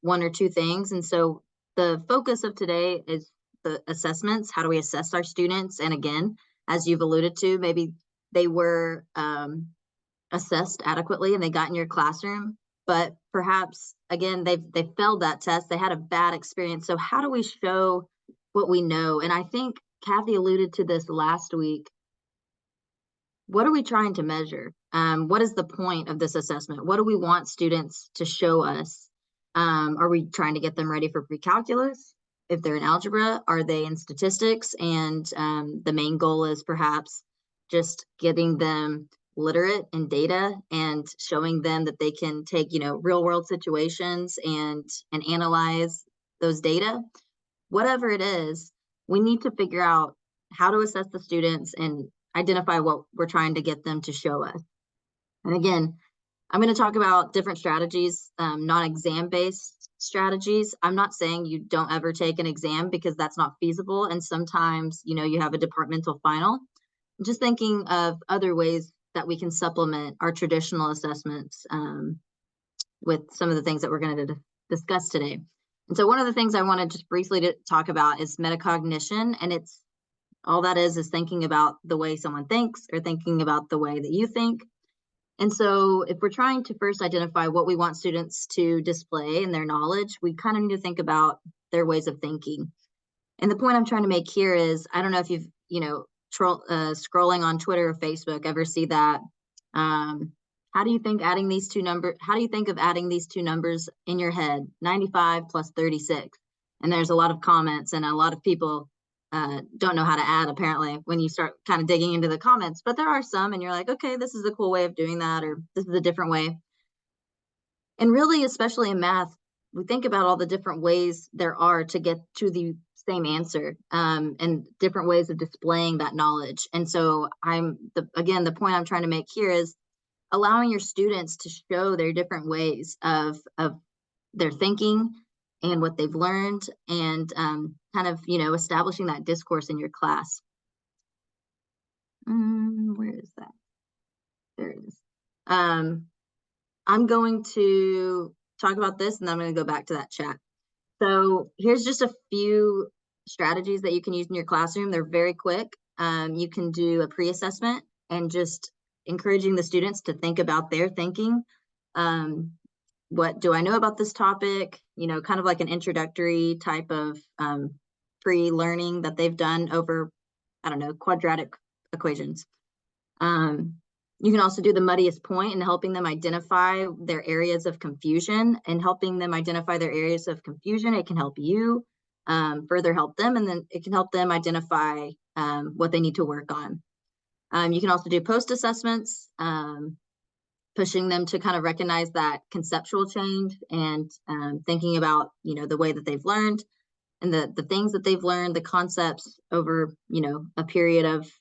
one or two things. And so the focus of today is the assessments. How do we assess our students? And again, as you've alluded to, maybe they were assessed adequately and they got in your classroom, but perhaps again they failed that test, they had a bad experience. So how do we show what we know? And I think Kathy alluded to this last week. What are we trying to measure? What is the point of this assessment? What do we want students to show us? Are we trying to get them ready for pre-calculus? If they're in algebra, are they in statistics? And the main goal is perhaps just getting them literate in data and showing them that they can take, real world situations and analyze those data. Whatever it is, we need to figure out how to assess the students and identify what we're trying to get them to show us. And again, I'm going to talk about different strategies, non-exam based strategies. I'm not saying you don't ever take an exam, because that's not feasible. And sometimes, you have a departmental final. I'm just thinking of other ways that we can supplement our traditional assessments with some of the things that we're going to discuss today. And so one of the things I want to just briefly to talk about is metacognition. And it's all that is thinking about the way someone thinks, or thinking about the way that you think. And so if we're trying to first identify what we want students to display in their knowledge, we kind of need to think about their ways of thinking. And the point I'm trying to make here is, I don't know if you've, scrolling on Twitter or Facebook, ever see that? How do you think of adding these two numbers in your head? 95 plus 36. And there's a lot of comments, and a lot of people don't know how to add, apparently, when you start kind of digging into the comments. But there are some, and you're like, okay, this is a cool way of doing that, or this is a different way. And really, especially in math, we think about all the different ways there are to get to the same answer, and different ways of displaying that knowledge. And so again, the point I'm trying to make here is allowing your students to show their different ways of their thinking and what they've learned, and kind of, establishing that discourse in your class. Where is that? There it is. I'm going to talk about this, and then I'm going to go back to that chat. So here's just a few strategies that you can use in your classroom. They're very quick. You can do a pre-assessment and just encouraging the students to think about their thinking. What do I know about this topic? You know, kind of like an introductory type of pre-learning that they've done over, I don't know, quadratic equations. You can also do the muddiest point in helping them identify their areas of confusion, and helping them identify their areas of confusion. It can help you further help them, and then it can help them identify what they need to work on. You can also do post assessments, pushing them to kind of recognize that conceptual change and thinking about, you know, the way that they've learned and the things that they've learned, the concepts over, you know, a period of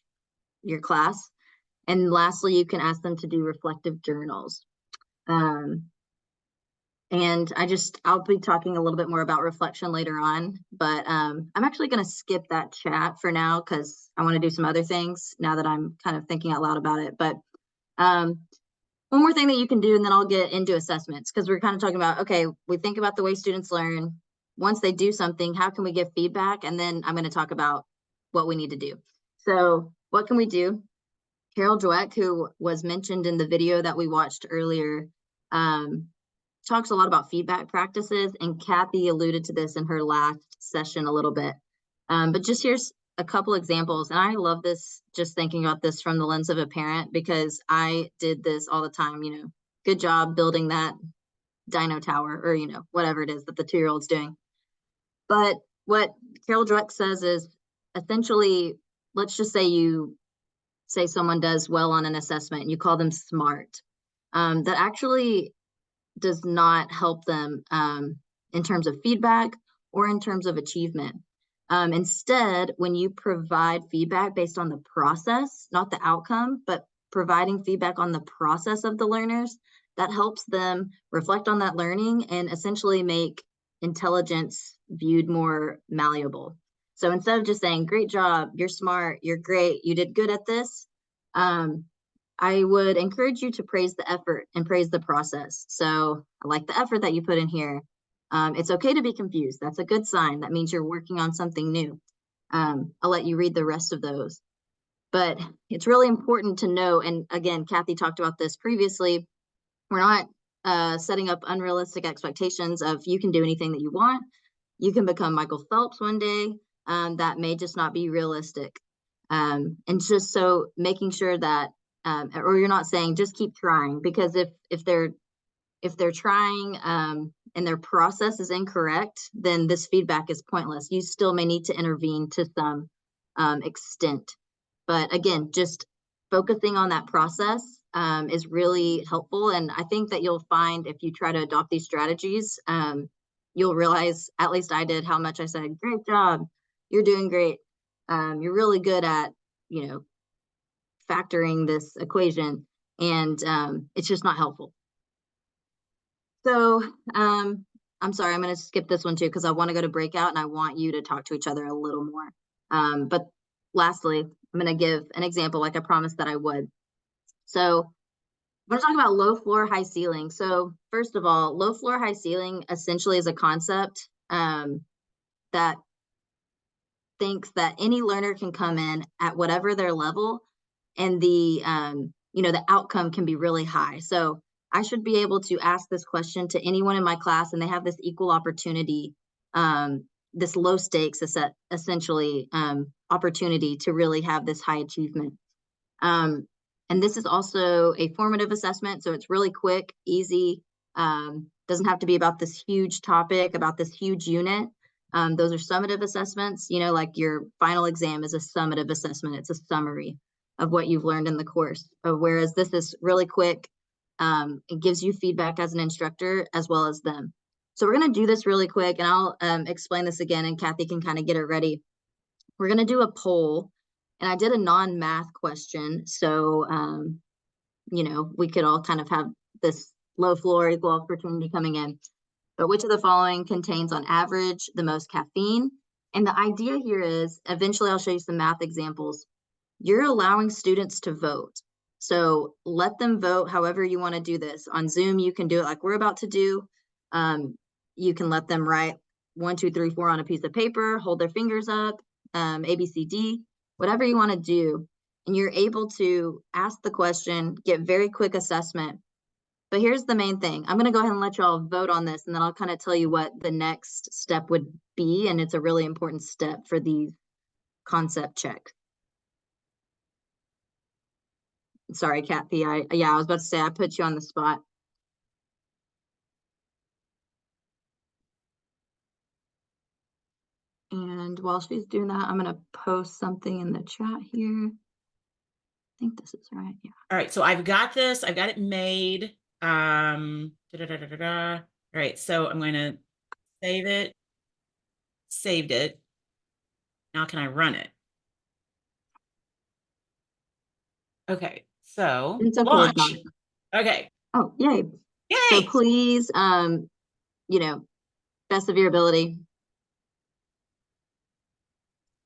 your class. And lastly, you can ask them to do reflective journals. And I'll be talking a little bit more about reflection later on, but I'm actually going to skip that chat for now because I want to do some other things now that I'm kind of thinking out loud about it. But one more thing that you can do, and then I'll get into assessments, because we're kind of talking about, okay, we think about the way students learn. Once they do something, how can we give feedback? And then I'm going to talk about what we need to do. So what can we do? Carol Dweck, who was mentioned in the video that we watched earlier, talks a lot about feedback practices, and Kathy alluded to this in her last session a little bit. But just here's a couple examples, and I love this, just thinking about this from the lens of a parent, because I did this all the time. You know, good job building that dino tower, or, you know, whatever it is that the 2-year-old's doing. But what Carol Dweck says is essentially, let's just say someone does well on an assessment and you call them smart. That actually does not help them in terms of feedback or in terms of achievement. Instead, when you provide feedback based on the process, not the outcome, but providing feedback on the process of the learners, that helps them reflect on that learning and essentially make intelligence viewed more malleable. So instead of just saying, great job, you're smart, you're great, you did good at this, I would encourage you to praise the effort and praise the process. So I like the effort that you put in here. It's okay to be confused. That's a good sign. That means you're working on something new. I'll let you read the rest of those. But it's really important to know, and again, Kathy talked about this previously, we're not setting up unrealistic expectations of you can do anything that you want. You can become Michael Phelps one day. That may just not be realistic. And just so making sure that, or you're not saying just keep trying, because if they're trying and their process is incorrect, then this feedback is pointless. You still may need to intervene to some extent. But again, just focusing on that process is really helpful. And I think that you'll find if you try to adopt these strategies, you'll realize, at least I did, how much I said, great job, you're doing great. You're really good at, you know, factoring this equation, and it's just not helpful. So I'm sorry, I'm going to skip this one too, because I want to go to breakout and I want you to talk to each other a little more. But lastly, I'm going to give an example like I promised that I would. So I'm going to talk about low floor, high ceiling. So first of all, low floor, high ceiling essentially is a concept that thinks that any learner can come in at whatever their level, and the you know, the outcome can be really high. So I should be able to ask this question to anyone in my class, and they have this equal opportunity, this low stakes essentially opportunity to really have this high achievement. And this is also a formative assessment, so it's really quick, easy, doesn't have to be about this huge topic, about this huge unit. Those are summative assessments, you know, like your final exam is a summative assessment. It's a summary of what you've learned in the course. Whereas this is really quick. It gives you feedback as an instructor as well as them. So we're going to do this really quick, and I'll explain this again, and Kathy can kind of get it ready. We're going to do a poll, and I did a non-math question. So, you know, we could all kind of have this low floor, equal opportunity coming in. But which of the following contains on average the most caffeine? And the idea here is, eventually I'll show you some math examples. You're allowing students to vote. So let them vote however you want to do this. On Zoom, you can do it like we're about to do. You can let them write 1, 2, 3, 4 on a piece of paper, hold their fingers up, A, B, C, D, whatever you want to do. And you're able to ask the question, get very quick assessment. But here's the main thing. I'm going to go ahead and let y'all vote on this, and then I'll kind of tell you what the next step would be. And it's a really important step for these concept checks. Sorry, Kathy. I was about to say I put you on the spot. And while she's doing that, I'm going to post something in the chat here. I think this is right. Yeah. All right. So I've got this. I've got it made. All right. So I'm going to save it. Saved it. Now can I run it? Okay. So It's okay. launch. It's not. Okay. Oh, yay. Yay. So please, you know, best of your ability,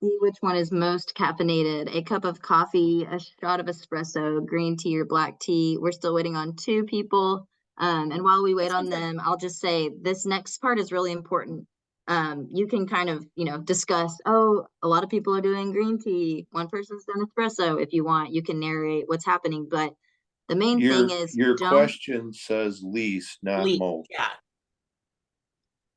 see which one is most caffeinated. A cup of coffee, a shot of espresso, green tea or black tea. We're still waiting on 2 people. And while we wait on them, I'll just say this next part is really important. You can kind of, discuss, oh, a lot of people are doing green tea. One person's done espresso. If you want, you can narrate what's happening. But the main thing is your don't, question says least, not Least, most. yeah.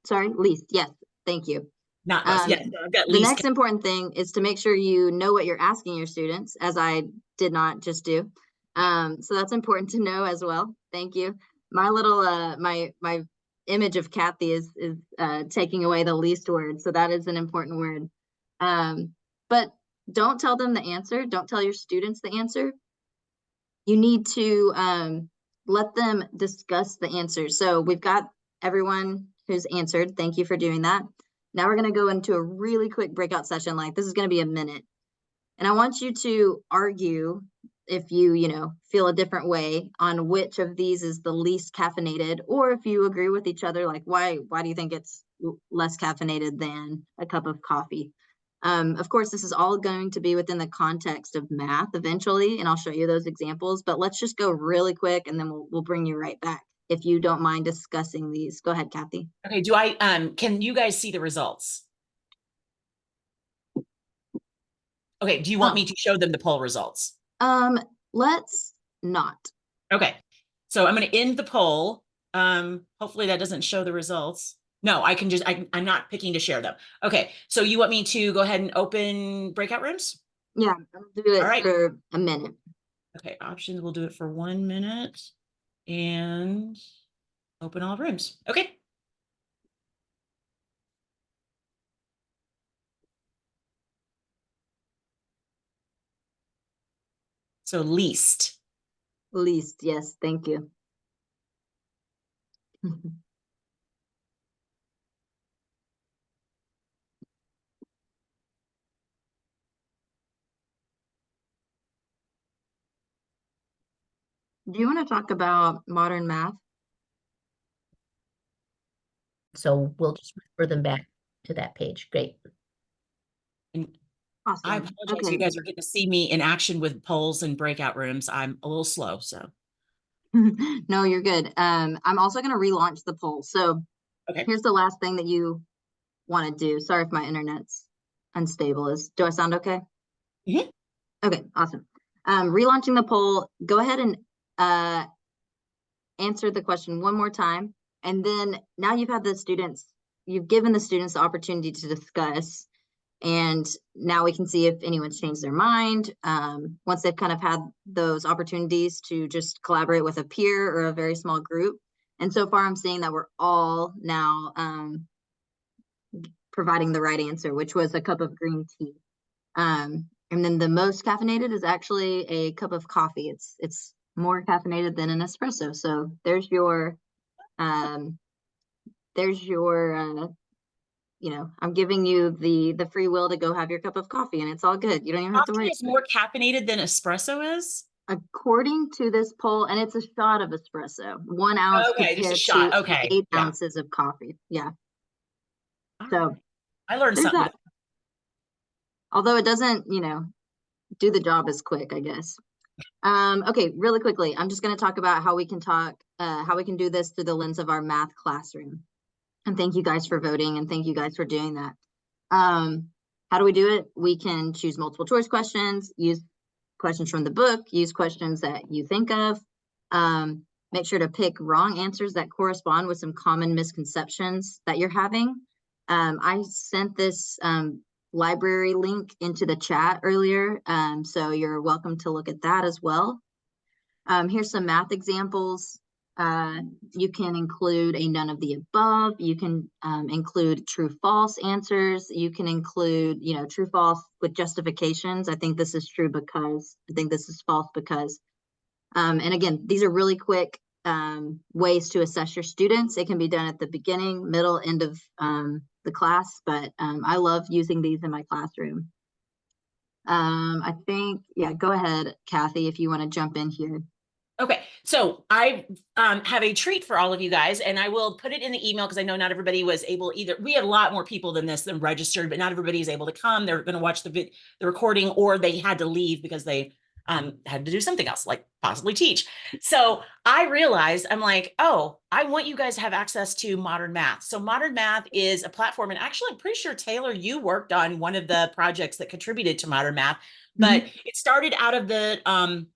Sorry, least. Yes. Thank you. Not most. Yeah. I've got The least. next important thing is to make sure you know what you're asking your students, as I did not just do. So that's important to know as well. Thank you. My little my image of Kathy is taking away the least word, so that is an important word. But don't tell them the answer. Don't tell your students the answer. You need to let them discuss the answer. So we've got everyone who's answered. Thank you for doing that. Now we're going to go into a really quick breakout session. Like, this is going to be a minute. And I want you to argue, if you, feel a different way, on which of these is the least caffeinated, or if you agree with each other, like why do you think it's less caffeinated than a cup of coffee? Of course, this is all going to be within the context of math eventually, and I'll show you those examples, but let's just go really quick and then we'll bring you right back. If you don't mind discussing these. Go ahead, Kathy. Okay. Can you guys see the results? Okay. Do you want me to show them the poll results? Let's not. Okay. So I'm going to end the poll. Hopefully that doesn't show the results. No, I can just, I'm not picking to share them. Okay. So you want me to go ahead and open breakout rooms? Yeah, I'll do it All right. for a minute. Okay. Options. We'll do it for 1 minute and open all rooms. Okay. So least. Least, yes, thank you. Do you want to talk about modern math? So we'll just refer them back to that page. Great. And Awesome. I apologize. Okay. You guys are getting to see me in action with polls and breakout rooms. I'm a little slow, so. No, you're good. I'm also going to relaunch the poll. So Okay. here's the last thing that you want to do. Sorry if my internet's unstable. Do I sound okay? Mhm. Okay, awesome. Relaunching the poll. Go ahead and answer the question one more time. And then now you've given the students the opportunity to discuss. And now we can see if anyone's changed their mind. Once they've kind of had those opportunities to just collaborate with a peer or a very small group. And so far, I'm seeing that we're all now providing the right answer, which was a cup of green tea. And then the most caffeinated is actually a cup of coffee. It's more caffeinated than an espresso. So there's your I'm giving you the free will to go have your cup of coffee, and it's all good. You don't even have to Coffee worry. is more caffeinated than espresso is? According to this poll, and it's a shot of espresso, 1 ounce Okay, just a compared shot. to Okay. 8 Yeah. ounces of coffee. Yeah. All So right. I learned there's something. that. Although it doesn't, do the job as quick, I guess. Okay, really quickly, I'm just going to talk about how we can do this through the lens of our math classroom. And thank you guys for voting, and thank you guys for doing that. How do we do it? We can choose multiple choice questions, use questions from the book, use questions that you think of. Make sure to pick wrong answers that correspond with some common misconceptions that you're having. I sent this library link into the chat earlier, so you're welcome to look at that as well. Here's some math examples. You can include a none of the above. You can include true false answers. You can include, true false with justifications. I think this is true because, I think this is false because. And again, these are really quick ways to assess your students. It can be done at the beginning, middle, end of the class, but I love using these in my classroom. I think, yeah, go ahead, Kathy, if you want to jump in here. Okay, so I have a treat for all of you guys, and I will put it in the email because I know not everybody was able either. We had a lot more people than this than registered, but not everybody is able to come. They're going to watch the recording, or they had to leave because they had to do something else, like possibly teach. So I realized, I'm like, oh, I want you guys to have access to Modern Math. So Modern Math is a platform, and actually, I'm pretty sure, Taylor, you worked on one of the projects that contributed to Modern Math, but it started out of the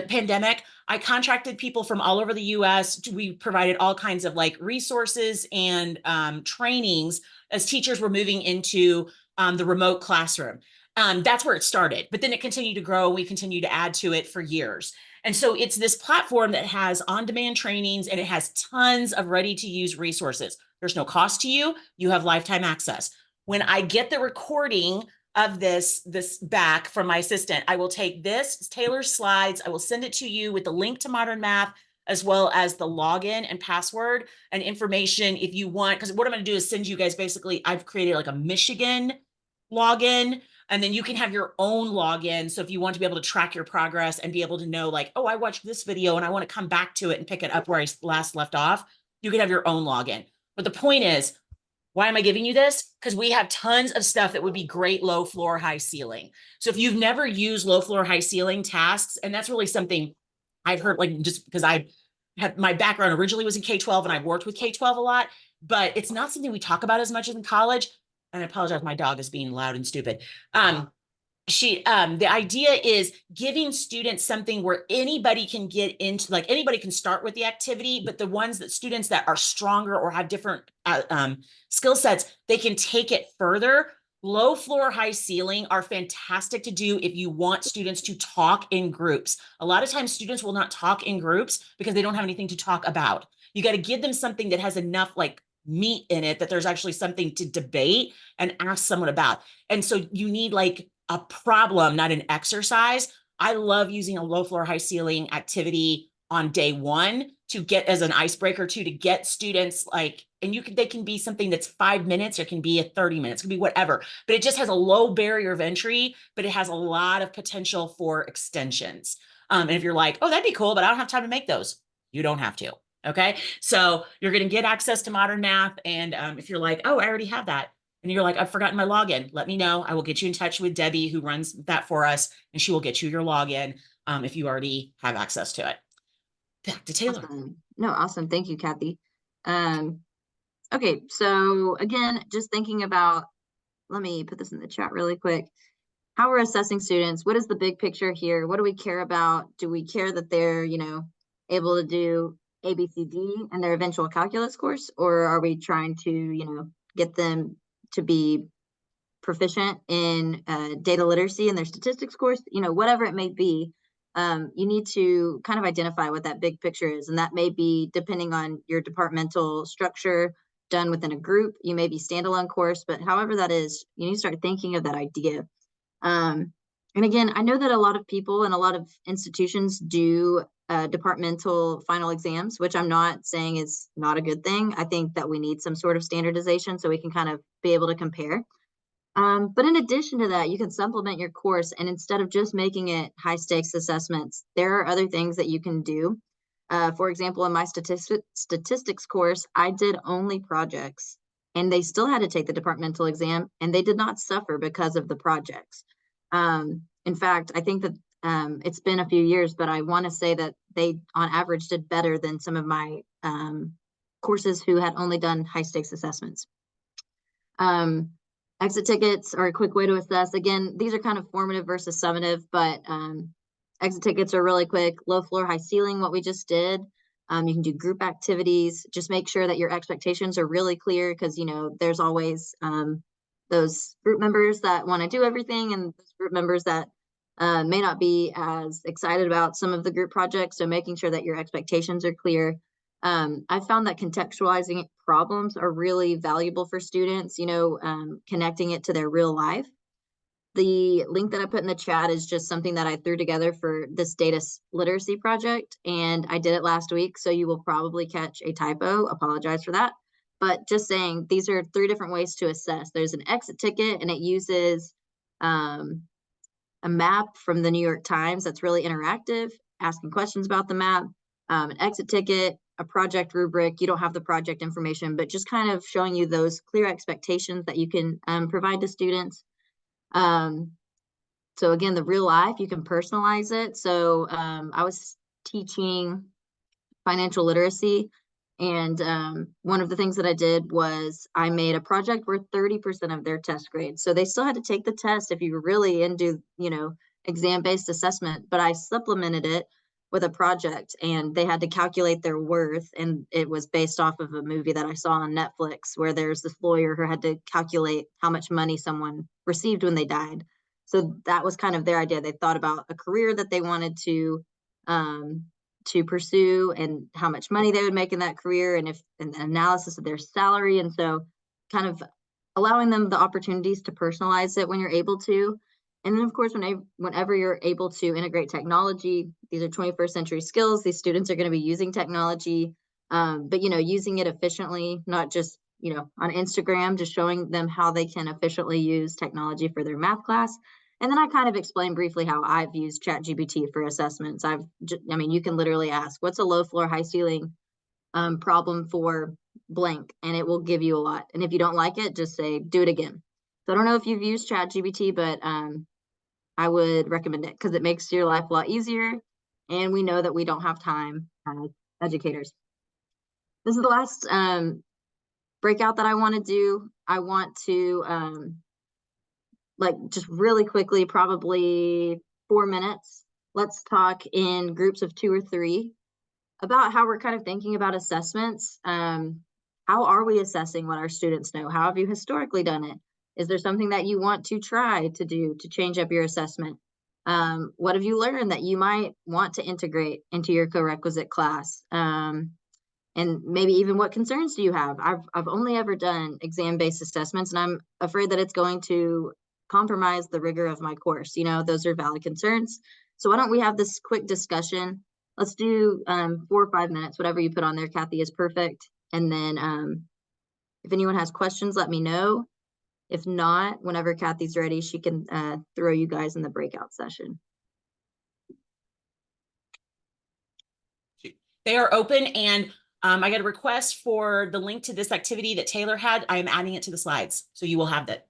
pandemic. I contracted people from all over the US. We provided all kinds of like resources and trainings as teachers were moving into the remote classroom. That's where it started, but then it continued to grow. We continued to add to it for years. And so it's this platform that has on-demand trainings, and it has tons of ready-to-use resources. There's no cost to you. You have lifetime access. When I get the recording of this back from my assistant, I will take Taylor's slides, I will send it to you with the link to Modern Math, as well as the login and password and information if you want, because what I'm going to do is send you guys, basically, I've created like a Michigan login, and then you can have your own login. So if you want to be able to track your progress and be able to know, like, oh, I watched this video and I want to come back to it and pick it up where I last left off, you can have your own login. But the point is, why am I giving you this? Because we have tons of stuff that would be great low floor, high ceiling. So if you've never used low floor, high ceiling tasks, and that's really something I've heard, like, just because I had my background originally was in K-12 and I've worked with K-12 a lot, but it's not something we talk about as much as in college. And I apologize, my dog is being loud and stupid. The idea is giving students something where anybody can get into, like, anybody can start with the activity, but the students that are stronger or have different skill sets, they can take it further. Low floor, high ceiling are fantastic to do if you want students to talk in groups. A lot of times students will not talk in groups because they don't have anything to talk about. You got to give them something that has enough like meat in it that there's actually something to debate and ask someone about. And so you need like a problem, not an exercise. I love using a low floor, high ceiling activity on day one to get as an icebreaker to get students like, and they can be something that's 5 minutes, or it can be 30 minutes, it can be whatever, but it just has a low barrier of entry, but it has a lot of potential for extensions. And if you're like, oh, that'd be cool, but I don't have time to make those, you don't have to. Okay. So you're going to get access to Modern Math. And if you're like, oh, I already have that, and you're like, I've forgotten my login, let me know. I will get you in touch with Debbie, who runs that for us, and she will get you your login if you already have access to it. Back to Taylor. Awesome. No, awesome. Thank you, Kathy. Okay, so again, just thinking about, let me put this in the chat really quick. How we're assessing students. What is the big picture here? What do we care about? Do we care that they're, able to do ABCD in their eventual calculus course, or are we trying to, get them to be proficient in data literacy in their statistics course? Whatever it may be, you need to kind of identify what that big picture is. And that may be, depending on your departmental structure, done within a group. You may be standalone course, but however that is, you need to start thinking of that idea. And again, I know that a lot of people and a lot of institutions do departmental final exams, which I'm not saying is not a good thing. I think that we need some sort of standardization so we can kind of be able to compare. But in addition to that, you can supplement your course, and instead of just making it high stakes assessments, there are other things that you can do. For example, in my statistics course, I did only projects, and they still had to take the departmental exam, and they did not suffer because of the projects. In fact, I think that it's been a few years, but I want to say that they on average did better than some of my courses who had only done high stakes assessments. Exit tickets are a quick way to assess. Again, these are kind of formative versus summative, but exit tickets are really quick. Low floor, high ceiling, what we just did. You can do group activities. Just make sure that your expectations are really clear, because, you know, there's always those group members that want to do everything, and those group members that may not be as excited about some of the group projects. So making sure that your expectations are clear. I found that contextualizing problems are really valuable for students, you know, connecting it to their real life. The link that I put in the chat is just something that I threw together for this data literacy project, and I did it last week, so you will probably catch a typo. Apologize for that. But just saying, these are 3 different ways to assess. There's an exit ticket, and it uses a map from the New York Times that's really interactive, asking questions about the map. An exit ticket, a project rubric. You don't have the project information, but just kind of showing you those clear expectations that you can provide to students. So again, the real life, you can personalize it. So I was teaching financial literacy, and one of the things that I did was I made a project worth 30% of their test grade. So they still had to take the test if you were really into, you know, exam-based assessment, but I supplemented it with a project, and they had to calculate their worth. And it was based off of a movie that I saw on Netflix, where there's this lawyer who had to calculate how much money someone received when they died. So that was kind of their idea. They thought about a career that they wanted to pursue, and how much money they would make in that career, and if an analysis of their salary. And so kind of allowing them the opportunities to personalize it when you're able to. And then, of course, whenever you're able to integrate technology, these are 21st century skills. These students are going to be using technology, but, you know, using it efficiently, not just, you know, on Instagram, just showing them how they can efficiently use technology for their math class. And then I kind of explained briefly how I've used ChatGPT for assessments. I mean, you can literally ask, what's a low floor, high ceiling problem for blank, and it will give you a lot. And if you don't like it, just say, do it again. So I don't know if you've used ChatGPT, but I would recommend it, because it makes your life a lot easier. And we know that we don't have time as educators. This is the last breakout that I want to do. I want to like just really quickly, probably 4 minutes. Let's talk in groups of 2 or 3 about how we're kind of thinking about assessments. How are we assessing what our students know? How have you historically done it? Is there something that you want to try to do to change up your assessment? What have you learned that you might want to integrate into your co-requisite class? And maybe even what concerns do you have? I've only ever done exam-based assessments, and I'm afraid that it's going to compromise the rigor of my course. You know, those are valid concerns. So why don't we have this quick discussion? Let's do 4 or 5 minutes, whatever you put on there, Kathy, is perfect. And then if anyone has questions, let me know. If not, whenever Kathy's ready, she can throw you guys in the breakout session. They are open, and I got a request for the link to this activity that Taylor had. I am adding it to the slides, so you will have that.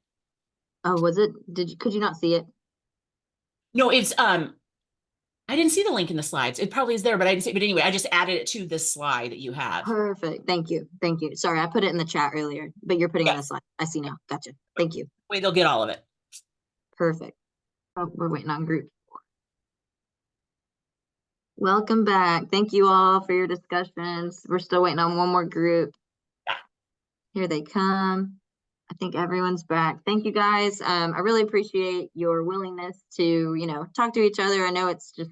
Oh, was it? Could you not see it? No, it's I didn't see the link in the slides. It probably is there, but I didn't see it. But anyway, I just added it to this slide that you have. Perfect. Thank you. Thank you. Sorry, I put it in the chat earlier, but you're putting it on the slide. I see now. Gotcha. Thank you. Wait, they'll get all of it. Perfect. Oh, we're waiting on group. Welcome back. Thank you all for your discussions. We're still waiting on one more group. Yeah. Here they come. I think everyone's back. Thank you guys. I really appreciate your willingness to, you know, talk to each other. I know it's just,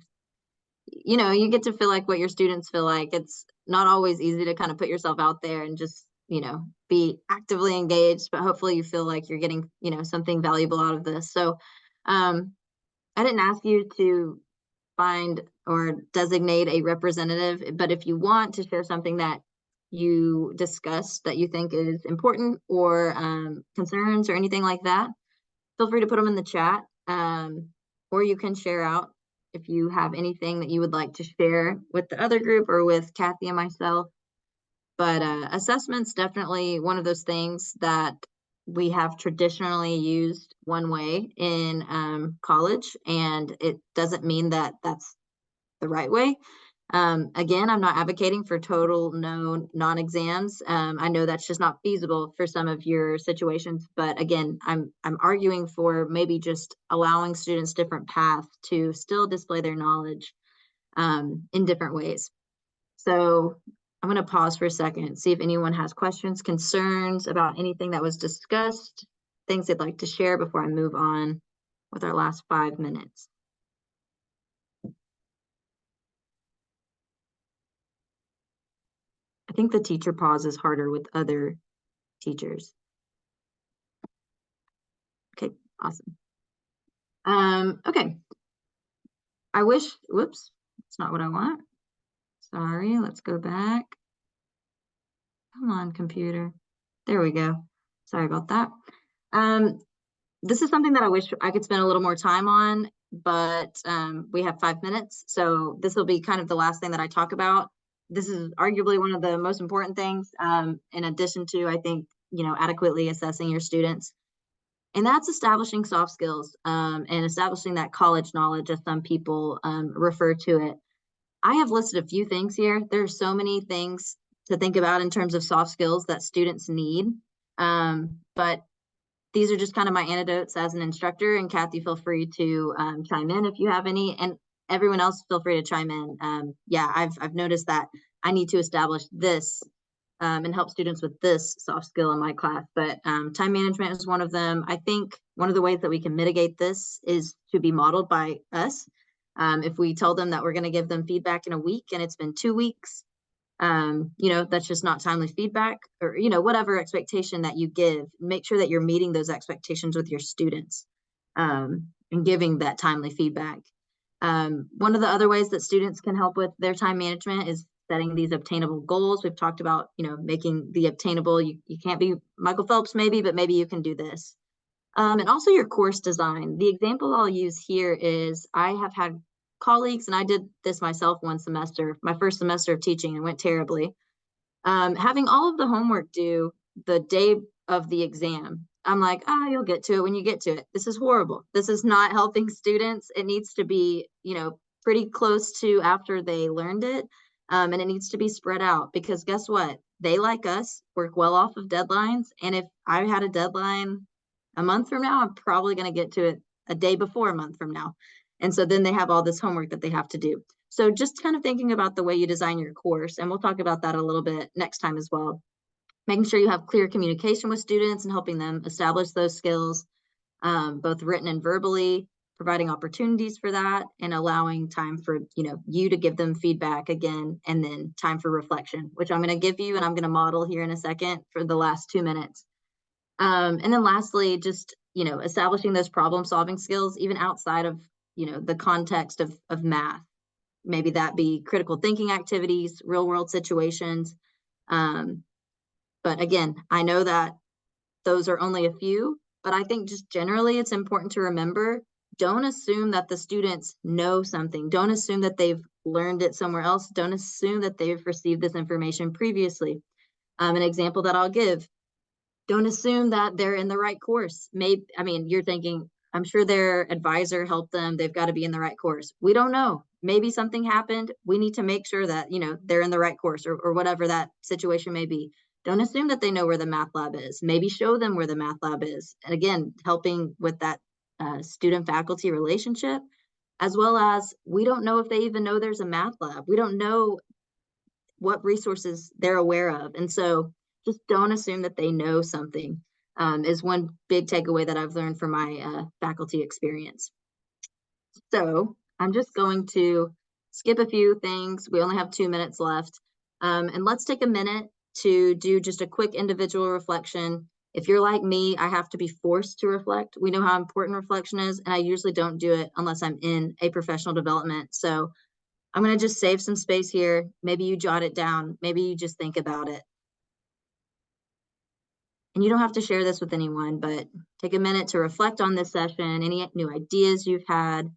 you know, you get to feel like what your students feel like. It's not always easy to kind of put yourself out there and just, you know, be actively engaged, but hopefully you feel like you're getting, you know, something valuable out of this. So I didn't ask you to find or designate a representative, but if you want to share something that you discussed that you think is important, or concerns or anything like that, feel free to put them in the chat, or you can share out if you have anything that you would like to share with the other group or with Kathy and myself. But assessment's definitely one of those things that we have traditionally used one way in college, and it doesn't mean that that's the right way. Again, I'm not advocating for total no non-exams. I know that's just not feasible for some of your situations, but again, I'm arguing for maybe just allowing students different paths to still display their knowledge in different ways. So I'm going to pause for a second and see if anyone has questions, concerns about anything that was discussed, things they'd like to share before I move on with our last 5 minutes. I think the teacher pause is harder with other teachers. Okay, awesome. Okay. I wish, whoops, that's not what I want. Sorry, let's go back. Come on, computer. There we go. Sorry about that. This is something that I wish I could spend a little more time on, but we have 5 minutes. So this will be kind of the last thing that I talk about. This is arguably one of the most important things, in addition to, I think, adequately assessing your students. And that's establishing soft skills, and establishing that college knowledge, as some people refer to it. I have listed a few things here. There's so many things to think about in terms of soft skills that students need. But these are just kind of my anecdotes as an instructor, and Kathy, feel free to chime in if you have any, and everyone else feel free to chime in. Yeah, I've noticed that I need to establish this and help students with this soft skill in my class, but time management is one of them. I think one of the ways that we can mitigate this is to be modeled by us. If we tell them that we're going to give them feedback in a week and it's been 2 weeks, that's just not timely feedback, or, whatever expectation that you give, make sure that you're meeting those expectations with your students, and giving that timely feedback. One of the other ways that students can help with their time management is setting these obtainable goals. We've talked about, making the obtainable. You can't be Michael Phelps maybe, but maybe you can do this. And also your course design. The example I'll use here is I have had colleagues, and I did this myself one semester, my first semester of teaching, and went terribly. Having all of the homework due the day of the exam. I'm like, you'll get to it when you get to it. This is horrible. This is not helping students. It needs to be, pretty close to after they learned it. And it needs to be spread out, because guess what? They, like us, work well off of deadlines. And if I had a deadline a month from now, I'm probably going to get to it a day before a month from now. And so then they have all this homework that they have to do. So just kind of thinking about the way you design your course, and we'll talk about that a little bit next time as well. Making sure you have clear communication with students and helping them establish those skills, both written and verbally, providing opportunities for that, and allowing time for, you to give them feedback again, and then time for reflection, which I'm going to give you and I'm going to model here in a second for the last 2 minutes. And then lastly, just, establishing those problem solving skills, even outside of, the context of math. Maybe that be critical thinking activities, real world situations. But again, I know that those are only a few, but I think just generally it's important to remember, don't assume that the students know something. Don't assume that they've learned it somewhere else. Don't assume that they've received this information previously. An example that I'll give, don't assume that they're in the right course. You're thinking, I'm sure their advisor helped them. They've got to be in the right course. We don't know. Maybe something happened. We need to make sure that, they're in the right course, or whatever that situation may be. Don't assume that they know where the math lab is. Maybe show them where the math lab is. And again, helping with that student-faculty relationship, as well as we don't know if they even know there's a math lab. We don't know what resources they're aware of. And so just don't assume that they know something, is one big takeaway that I've learned from my faculty experience. So I'm just going to skip a few things. We only have 2 minutes left. And let's take a minute to do just a quick individual reflection. If you're like me, I have to be forced to reflect. We know how important reflection is, and I usually don't do it unless I'm in a professional development. So I'm going to just save some space here. Maybe you jot it down. Maybe you just think about it. And you don't have to share this with anyone, but take a minute to reflect on this session, any new ideas you've had.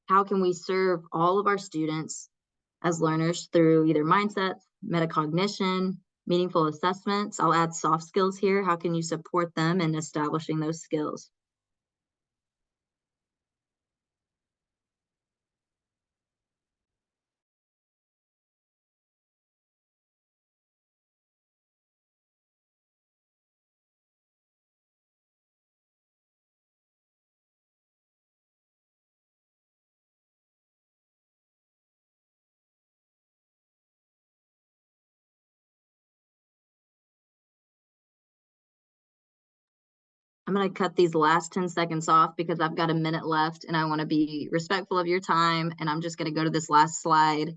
How can we serve all of our students as learners through either mindsets, metacognition, meaningful assessments? I'll add soft skills here. How can you support them in establishing those skills? I'm going to cut these last 10 seconds off because I've got a minute left and I want to be respectful of your time. And I'm just going to go to this last slide.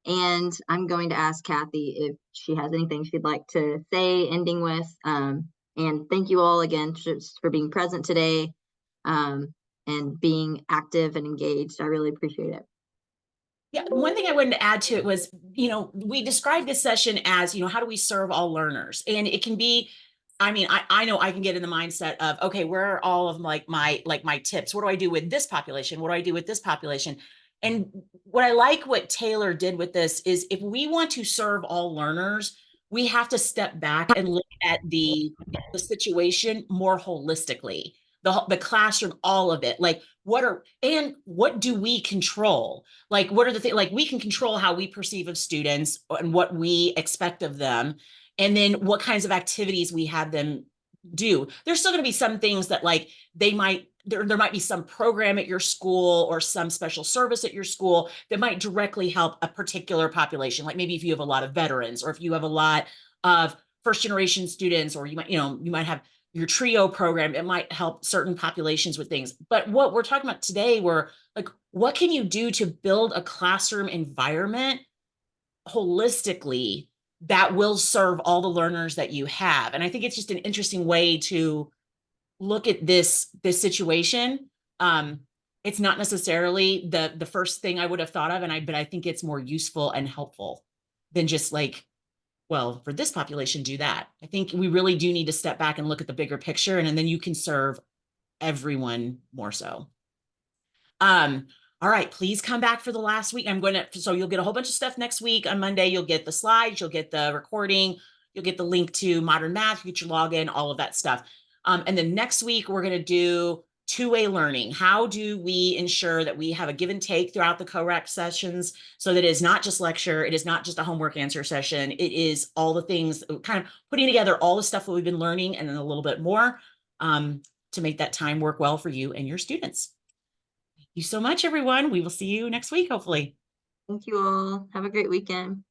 And I'm going to ask Kathy if she has anything she'd like to say, ending with. And thank you all again just for being present today and being active and engaged. I really appreciate it. Yeah, one thing I wanted to add to it was, we described this session as, how do we serve all learners? And it can be, I know I can get in the mindset of, okay, where are all of my tips? What do I do with this population? What do I do with this population? And what Taylor did with this is, if we want to serve all learners, we have to step back and look at the situation more holistically. The classroom, all of it. Like, what do we control? Like, what are the things, like, we can control how we perceive of students and what we expect of them. And then what kinds of activities we have them do. There's still going to be some things that, like, there might be some program at your school or some special service at your school that might directly help a particular population. Like, maybe if you have a lot of veterans, or if you have a lot of first generation students, or you might have your trio program, it might help certain populations with things. But what we're talking about today, we're like, what can you do to build a classroom environment holistically that will serve all the learners that you have? And I think it's just an interesting way to look at this situation. It's not necessarily the first thing I would have thought of, but I think it's more useful and helpful than just like, well, for this population, do that. I think we really do need to step back and look at the bigger picture, and then you can serve everyone more so. All right, please come back for the last week. So you'll get a whole bunch of stuff next week. On Monday, you'll get the slides, you'll get the recording, you'll get the link to Modern Math, you get your login, all of that stuff. And then next week, we're going to do two-way learning. How do we ensure that we have a give and take throughout the Co-Req sessions, so that it is not just lecture, it is not just a homework answer session, it is all the things, kind of putting together all the stuff that we've been learning and then a little bit more to make that time work well for you and your students. Thank you so much, everyone. We will see you next week, hopefully. Thank you all. Have a great weekend.